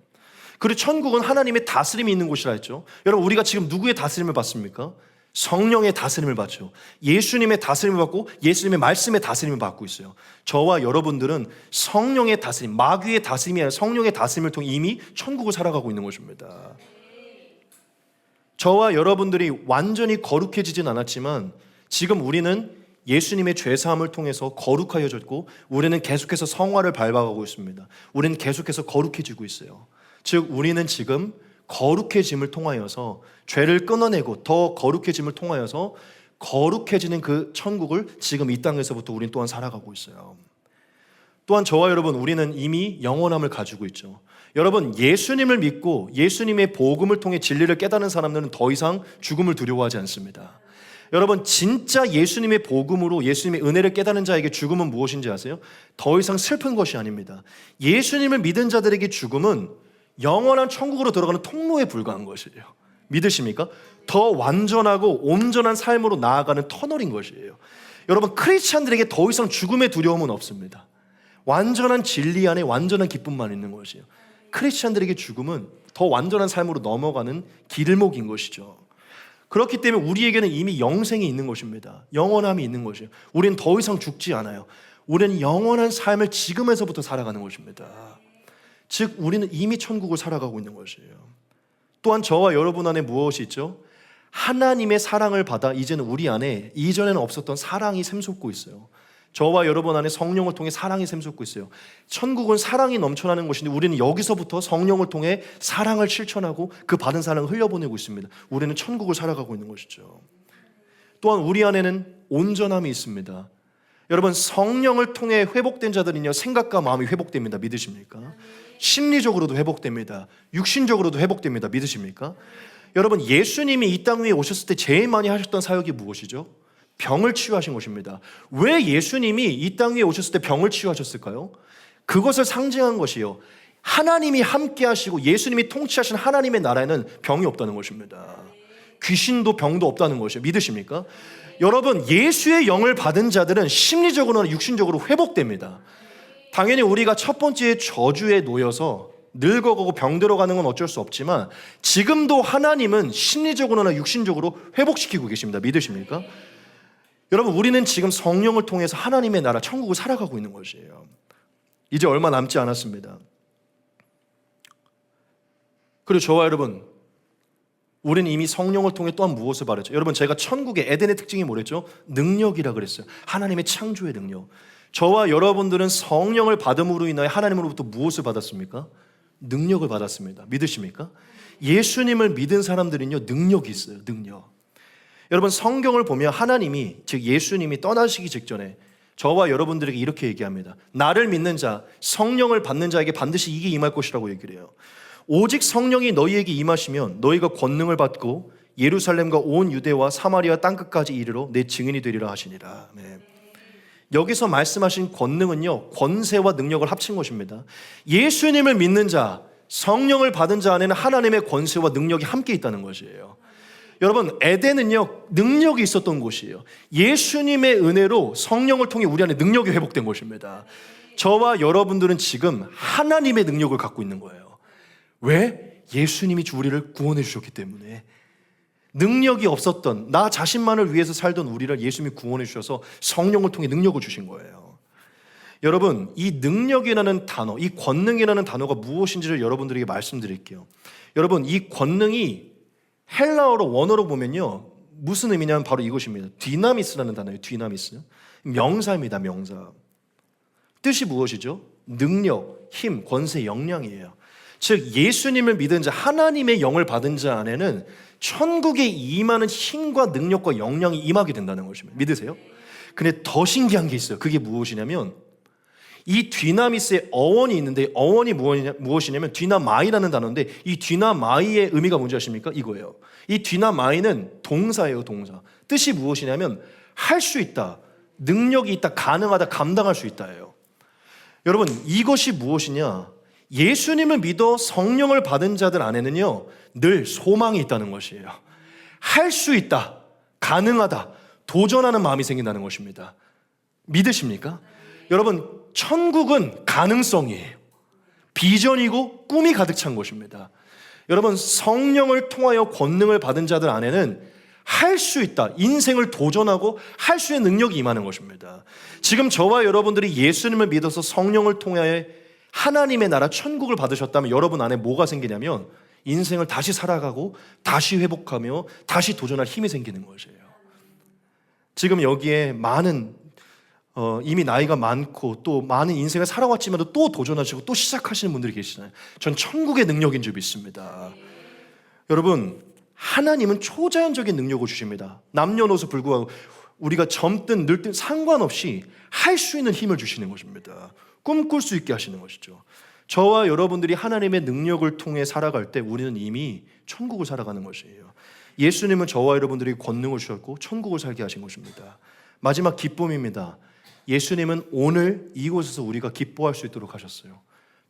그리고 천국은 하나님의 다스림이 있는 곳이라 했죠. 여러분, 우리가 지금 누구의 다스림을 받습니까? 성령의 다스림을 받죠. 예수님의 다스림을 받고 예수님의 말씀의 다스림을 받고 있어요. 저와 여러분들은 성령의 다스림, 마귀의 다스림이 아니라 성령의 다스림을 통해 이미 천국을 살아가고 있는 것입니다. 저와 여러분들이 완전히 거룩해지진 않았지만 지금 우리는 예수님의 죄사함을 통해서 거룩하여졌고 우리는 계속해서 성화를 밟아가고 있습니다. 우리는 계속해서 거룩해지고 있어요. 즉 우리는 지금 거룩해짐을 통하여서 죄를 끊어내고 더 거룩해짐을 통하여서 거룩해지는 그 천국을 지금 이 땅에서부터 우리는 또한 살아가고 있어요. 또한 저와 여러분, 우리는 이미 영원함을 가지고 있죠. 여러분, 예수님을 믿고 예수님의 복음을 통해 진리를 깨닫는 사람들은 더 이상 죽음을 두려워하지 않습니다. 여러분, 진짜 예수님의 복음으로 예수님의 은혜를 깨닫는 자에게 죽음은 무엇인지 아세요? 더 이상 슬픈 것이 아닙니다. 예수님을 믿은 자들에게 죽음은 영원한 천국으로 들어가는 통로에 불과한 것이에요. 믿으십니까? 더 완전하고 온전한 삶으로 나아가는 터널인 것이에요. 여러분, 크리스찬들에게 더 이상 죽음의 두려움은 없습니다. 완전한 진리 안에 완전한 기쁨만 있는 것이에요. 크리스찬들에게 죽음은 더 완전한 삶으로 넘어가는 길목인 것이죠. 그렇기 때문에 우리에게는 이미 영생이 있는 것입니다. 영원함이 있는 것이에요. 우리는 더 이상 죽지 않아요. 우리는 영원한 삶을 지금에서부터 살아가는 것입니다. 즉 우리는 이미 천국을 살아가고 있는 것이에요. 또한 저와 여러분 안에 무엇이 있죠? 하나님의 사랑을 받아 이제는 우리 안에 이전에는 없었던 사랑이 샘솟고 있어요. 저와 여러분 안에 성령을 통해 사랑이 샘솟고 있어요. 천국은 사랑이 넘쳐나는 곳인데 우리는 여기서부터 성령을 통해 사랑을 실천하고 그 받은 사랑을 흘려보내고 있습니다. 우리는 천국을 살아가고 있는 것이죠. 또한 우리 안에는 온전함이 있습니다. 여러분, 성령을 통해 회복된 자들은요, 생각과 마음이 회복됩니다. 믿으십니까? 심리적으로도 회복됩니다. 육신적으로도 회복됩니다. 믿으십니까? 여러분, 예수님이 이 땅 위에 오셨을 때 제일 많이 하셨던 사역이 무엇이죠? 병을 치유하신 것입니다. 왜 예수님이 이 땅 위에 오셨을 때 병을 치유하셨을까요? 그것을 상징한 것이요, 하나님이 함께 하시고 예수님이 통치하신 하나님의 나라에는 병이 없다는 것입니다. 귀신도 병도 없다는 것이에요. 믿으십니까? 여러분, 예수의 영을 받은 자들은 심리적으로나 육신적으로 회복됩니다. 당연히 우리가 첫 번째 저주에 놓여서 늙어가고 병들어가는 건 어쩔 수 없지만 지금도 하나님은 심리적으로나 육신적으로 회복시키고 계십니다. 믿으십니까? 여러분, 우리는 지금 성령을 통해서 하나님의 나라 천국을 살아가고 있는 것이에요. 이제 얼마 남지 않았습니다. 그리고 저와 여러분, 우리는 이미 성령을 통해 또한 무엇을 받았죠? 여러분, 제가 천국의 에덴의 특징이 뭐랬죠? 능력이라 그랬어요. 하나님의 창조의 능력. 저와 여러분들은 성령을 받음으로 인하여 하나님으로부터 무엇을 받았습니까? 능력을 받았습니다. 믿으십니까? 예수님을 믿은 사람들은요, 능력이 있어요. 능력. 여러분, 성경을 보면 하나님이, 즉 예수님이 떠나시기 직전에 저와 여러분들에게 이렇게 얘기합니다. 나를 믿는 자, 성령을 받는 자에게 반드시 이게 임할 것이라고 얘기를 해요. 오직 성령이 너희에게 임하시면 너희가 권능을 받고 예루살렘과 온 유대와 사마리아 땅끝까지 이르러 내 증인이 되리라 하시니라. 네. 여기서 말씀하신 권능은요, 권세와 능력을 합친 것입니다. 예수님을 믿는 자, 성령을 받은 자 안에는 하나님의 권세와 능력이 함께 있다는 것이에요. 여러분, 에덴은요, 능력이 있었던 곳이에요. 예수님의 은혜로 성령을 통해 우리 안에 능력이 회복된 것입니다. 저와 여러분들은 지금 하나님의 능력을 갖고 있는 거예요. 왜? 예수님이 우리를 구원해 주셨기 때문에. 능력이 없었던 나 자신만을 위해서 살던 우리를 예수님이 구원해 주셔서 성령을 통해 능력을 주신 거예요. 여러분, 이 능력이라는 단어, 이 권능이라는 단어가 무엇인지를 여러분들에게 말씀드릴게요. 여러분, 이 권능이 헬라어로 원어로 보면요, 무슨 의미냐면 바로 이것입니다. 디나미스라는 단어예요. 디나미스. 명사입니다. 명사. 뜻이 무엇이죠? 능력, 힘, 권세, 역량이에요. 즉 예수님을 믿은 자, 하나님의 영을 받은 자 안에는 천국에 임하는 힘과 능력과 역량이 임하게 된다는 것입니다. 믿으세요? 근데 더 신기한 게 있어요. 그게 무엇이냐면 이 디나미스의 어원이 있는데, 어원이 무엇이냐면 디나마이라는 단어인데, 이 디나마이의 의미가 뭔지 아십니까? 이거예요. 이 디나마이는 동사예요. 동사. 뜻이 무엇이냐면 할 수 있다, 능력이 있다, 가능하다, 감당할 수 있다예요. 여러분, 이것이 무엇이냐? 예수님을 믿어 성령을 받은 자들 안에는요, 늘 소망이 있다는 것이에요. 할 수 있다, 가능하다, 도전하는 마음이 생긴다는 것입니다. 믿으십니까? 여러분, 천국은 가능성이에요. 비전이고 꿈이 가득 찬 것입니다. 여러분, 성령을 통하여 권능을 받은 자들 안에는 할 수 있다, 인생을 도전하고 할 수 있는 능력이 임하는 것입니다. 지금 저와 여러분들이 예수님을 믿어서 성령을 통하여 하나님의 나라 천국을 받으셨다면 여러분 안에 뭐가 생기냐면 인생을 다시 살아가고 다시 회복하며 다시 도전할 힘이 생기는 것이에요. 지금 여기에 많은 이미 나이가 많고 또 많은 인생을 살아왔지만 또 도전하시고 또 시작하시는 분들이 계시잖아요. 전 천국의 능력인 줄 믿습니다. 여러분, 하나님은 초자연적인 능력을 주십니다. 남녀노소 불구하고 우리가 젊든 늙든 상관없이 할 수 있는 힘을 주시는 것입니다. 꿈꿀 수 있게 하시는 것이죠. 저와 여러분들이 하나님의 능력을 통해 살아갈 때 우리는 이미 천국을 살아가는 것이에요. 예수님은 저와 여러분들에게 권능을 주셨고 천국을 살게 하신 것입니다. 마지막 기쁨입니다. 예수님은 오늘 이곳에서 우리가 기뻐할 수 있도록 하셨어요.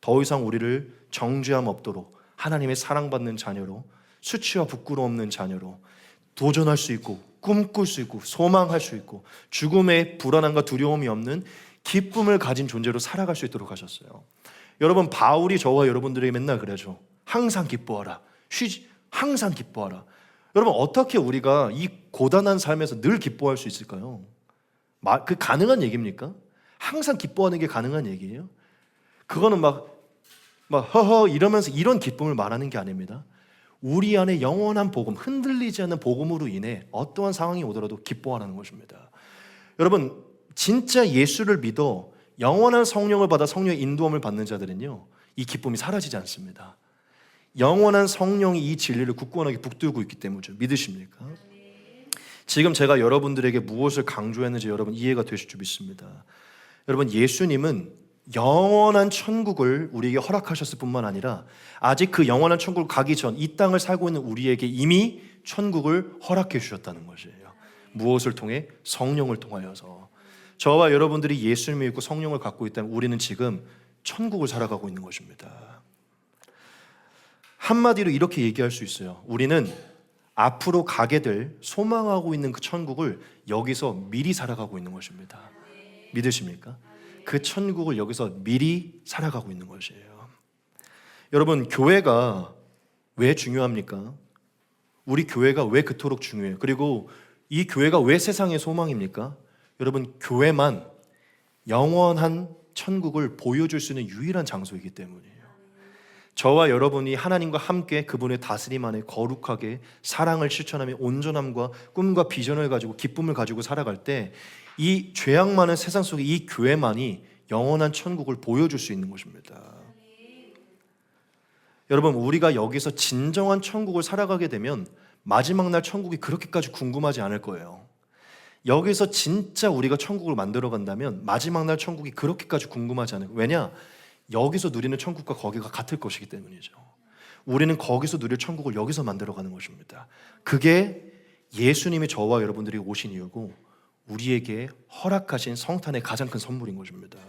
더 이상 우리를 정죄함 없도록 하나님의 사랑받는 자녀로, 수치와 부끄러움 없는 자녀로 도전할 수 있고 꿈꿀 수 있고 소망할 수 있고 죽음의 불안함과 두려움이 없는 기쁨을 가진 존재로 살아갈 수 있도록 하셨어요. 여러분, 바울이 저와 여러분들에게 맨날 그러죠. 항상 기뻐하라. 항상 기뻐하라. 여러분, 어떻게 우리가 이 고단한 삶에서 늘 기뻐할 수 있을까요? 그 가능한 얘기입니까? 항상 기뻐하는 게 가능한 얘기예요? 그거는 막 허허 이러면서 이런 기쁨을 말하는 게 아닙니다. 우리 안에 영원한 복음, 흔들리지 않는 복음으로 인해 어떠한 상황이 오더라도 기뻐하는 것입니다. 여러분, 진짜 예수를 믿어 영원한 성령을 받아 성령의 인도함을 받는 자들은요, 이 기쁨이 사라지지 않습니다. 영원한 성령이 이 진리를 굳건하게 붙들고 있기 때문이죠. 믿으십니까? 지금 제가 여러분들에게 무엇을 강조했는지 여러분 이해가 되실 줄 믿습니다. 여러분, 예수님은 영원한 천국을 우리에게 허락하셨을 뿐만 아니라 아직 그 영원한 천국을 가기 전 이 땅을 살고 있는 우리에게 이미 천국을 허락해 주셨다는 것이에요. 무엇을 통해? 성령을 통하여서. 저와 여러분들이 예수님을 믿고 성령을 갖고 있다면 우리는 지금 천국을 살아가고 있는 것입니다. 한마디로 이렇게 얘기할 수 있어요. 우리는 앞으로 가게 될 소망하고 있는 그 천국을 여기서 미리 살아가고 있는 것입니다. 믿으십니까? 그 천국을 여기서 미리 살아가고 있는 것이에요. 여러분, 교회가 왜 중요합니까? 우리 교회가 왜 그토록 중요해요? 그리고 이 교회가 왜 세상의 소망입니까? 여러분, 교회만 영원한 천국을 보여줄 수 있는 유일한 장소이기 때문이에요. 저와 여러분이 하나님과 함께 그분의 다스림 안에 거룩하게 사랑을 실천하며 온전함과 꿈과 비전을 가지고 기쁨을 가지고 살아갈 때 이 죄악 많은 세상 속에 이 교회만이 영원한 천국을 보여줄 수 있는 것입니다. 여러분, 우리가 여기서 진정한 천국을 살아가게 되면 마지막 날 천국이 그렇게까지 궁금하지 않을 거예요. 여기서 진짜 우리가 천국을 만들어 간다면 마지막 날 천국이 그렇게까지 궁금하지 않아요. 왜냐? 여기서 누리는 천국과 거기가 같을 것이기 때문이죠. 우리는 거기서 누릴 천국을 여기서 만들어가는 것입니다. 그게 예수님이 저와 여러분들이 오신 이유고 우리에게 허락하신 성탄의 가장 큰 선물인 것입니다.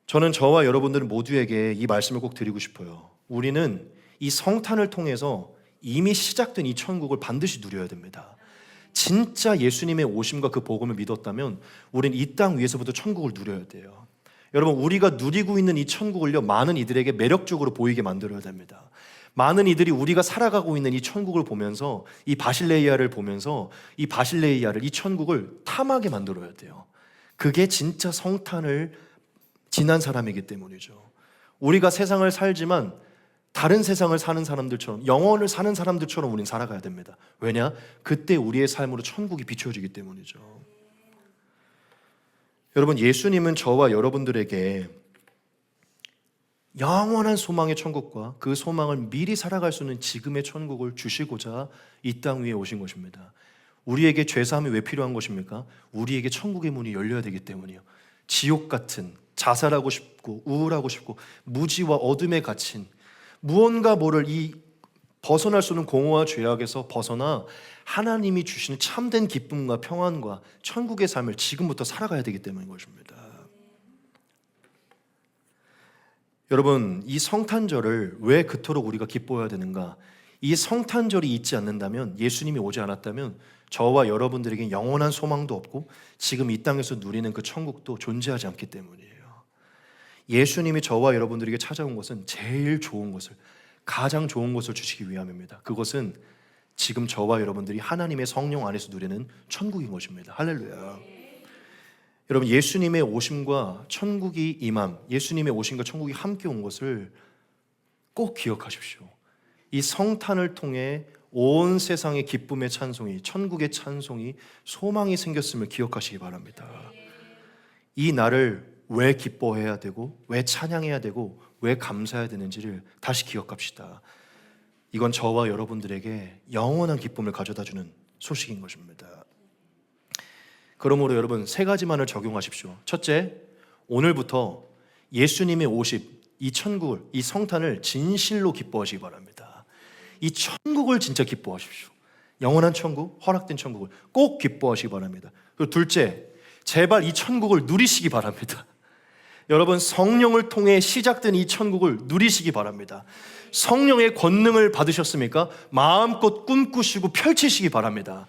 저는 저와 여러분들 모두에게 이 말씀을 꼭 드리고 싶어요. 우리는 이 성탄을 통해서 이미 시작된 이 천국을 반드시 누려야 됩니다. 진짜 예수님의 오심과 그 복음을 믿었다면 우리는 이 땅 위에서부터 천국을 누려야 돼요. 여러분, 우리가 누리고 있는 이 천국을요, 많은 이들에게 매력적으로 보이게 만들어야 됩니다. 많은 이들이 우리가 살아가고 있는 이 천국을 보면서 이 바실레이아를 보면서 이 바실레이아를, 이 천국을 탐하게 만들어야 돼요. 그게 진짜 성탄을 지난 사람이기 때문이죠. 우리가 세상을 살지만 다른 세상을 사는 사람들처럼, 영원을 사는 사람들처럼 우리는 살아가야 됩니다. 왜냐? 그때 우리의 삶으로 천국이 비춰지기 때문이죠. 여러분, 예수님은 저와 여러분들에게 영원한 소망의 천국과 그 소망을 미리 살아갈 수 있는 지금의 천국을 주시고자 이 땅 위에 오신 것입니다. 우리에게 죄사함이 왜 필요한 것입니까? 우리에게 천국의 문이 열려야 되기 때문이에요. 지옥 같은, 자살하고 싶고 우울하고 싶고 무지와 어둠에 갇힌 무언가 모를 이 벗어날 수 없는 공허와 죄악에서 벗어나 하나님이 주시는 참된 기쁨과 평안과 천국의 삶을 지금부터 살아가야 되기 때문인 것입니다. 여러분, 이 성탄절을 왜 그토록 우리가 기뻐해야 되는가? 이 성탄절이 있지 않는다면, 예수님이 오지 않았다면 저와 여러분들에게 영원한 소망도 없고 지금 이 땅에서 누리는 그 천국도 존재하지 않기 때문이에요. 예수님이 저와 여러분들에게 찾아온 것은 제일 좋은 것을, 가장 좋은 것을 주시기 위함입니다. 그것은 지금 저와 여러분들이 하나님의 성령 안에서 누리는 천국인 것입니다. 할렐루야. 여러분, 예수님의 오심과 천국이 임함, 예수님의 오심과 천국이 함께 온 것을 꼭 기억하십시오. 이 성탄을 통해 온 세상의 기쁨의 찬송이, 천국의 찬송이, 소망이 생겼음을 기억하시기 바랍니다. 이 날을 왜 기뻐해야 되고, 왜 찬양해야 되고, 왜 감사해야 되는지를 다시 기억합시다. 이건 저와 여러분들에게 영원한 기쁨을 가져다주는 소식인 것입니다. 그러므로 여러분, 세 가지만을 적용하십시오. 첫째, 오늘부터 예수님의 오십, 이 천국을, 이 성탄을 진실로 기뻐하시기 바랍니다. 이 천국을 진짜 기뻐하십시오. 영원한 천국, 허락된 천국을 꼭 기뻐하시기 바랍니다. 그리고 둘째, 제발 이 천국을 누리시기 바랍니다. 여러분, 성령을 통해 시작된 이 천국을 누리시기 바랍니다. 성령의 권능을 받으셨습니까? 마음껏 꿈꾸시고 펼치시기 바랍니다.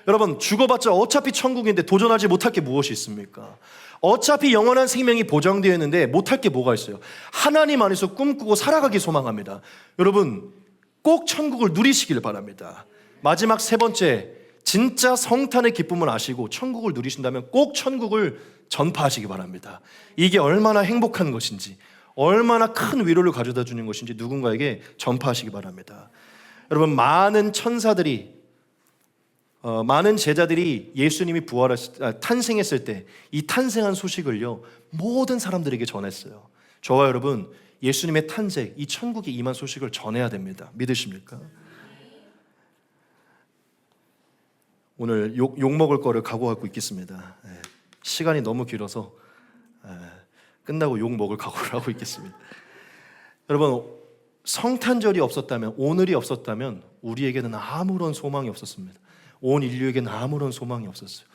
여러분, 죽어봤자 어차피 천국인데 도전하지 못할 게 무엇이 있습니까? 어차피 영원한 생명이 보장되어 있는데 못할 게 뭐가 있어요? 하나님 안에서 꿈꾸고 살아가기 소망합니다. 여러분, 꼭 천국을 누리시길 바랍니다. 마지막 세 번째, 진짜 성탄의 기쁨을 아시고 천국을 누리신다면 꼭 천국을 전파하시기 바랍니다. 이게 얼마나 행복한 것인지, 얼마나 큰 위로를 가져다 주는 것인지 누군가에게 전파하시기 바랍니다. 여러분, 많은 천사들이, 많은 제자들이 예수님이 탄생했을 때 이 탄생한 소식을요, 모든 사람들에게 전했어요. 저와 여러분, 예수님의 탄생, 이 천국에 임한 소식을 전해야 됩니다. 믿으십니까? 오늘 욕 먹을 거를 각오하고 있겠습니다. 시간이 너무 길어서 끝나고 욕 먹을 각오를 하고 있겠습니다. 여러분, 성탄절이 없었다면, 오늘이 없었다면 우리에게는 아무런 소망이 없었습니다. 온 인류에게는 아무런 소망이 없었어요.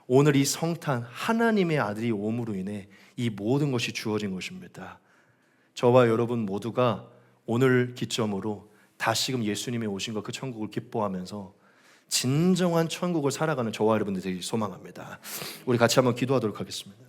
오늘 이 성탄, 하나님의 아들이 오므로 인해 이 모든 것이 주어진 것입니다. 저와 여러분 모두가 오늘 기점으로 다시금 예수님의 오신과 그 천국을 기뻐하면서 진정한 천국을 살아가는 저와 여러분들이 소망합니다. 우리 같이 한번 기도하도록 하겠습니다.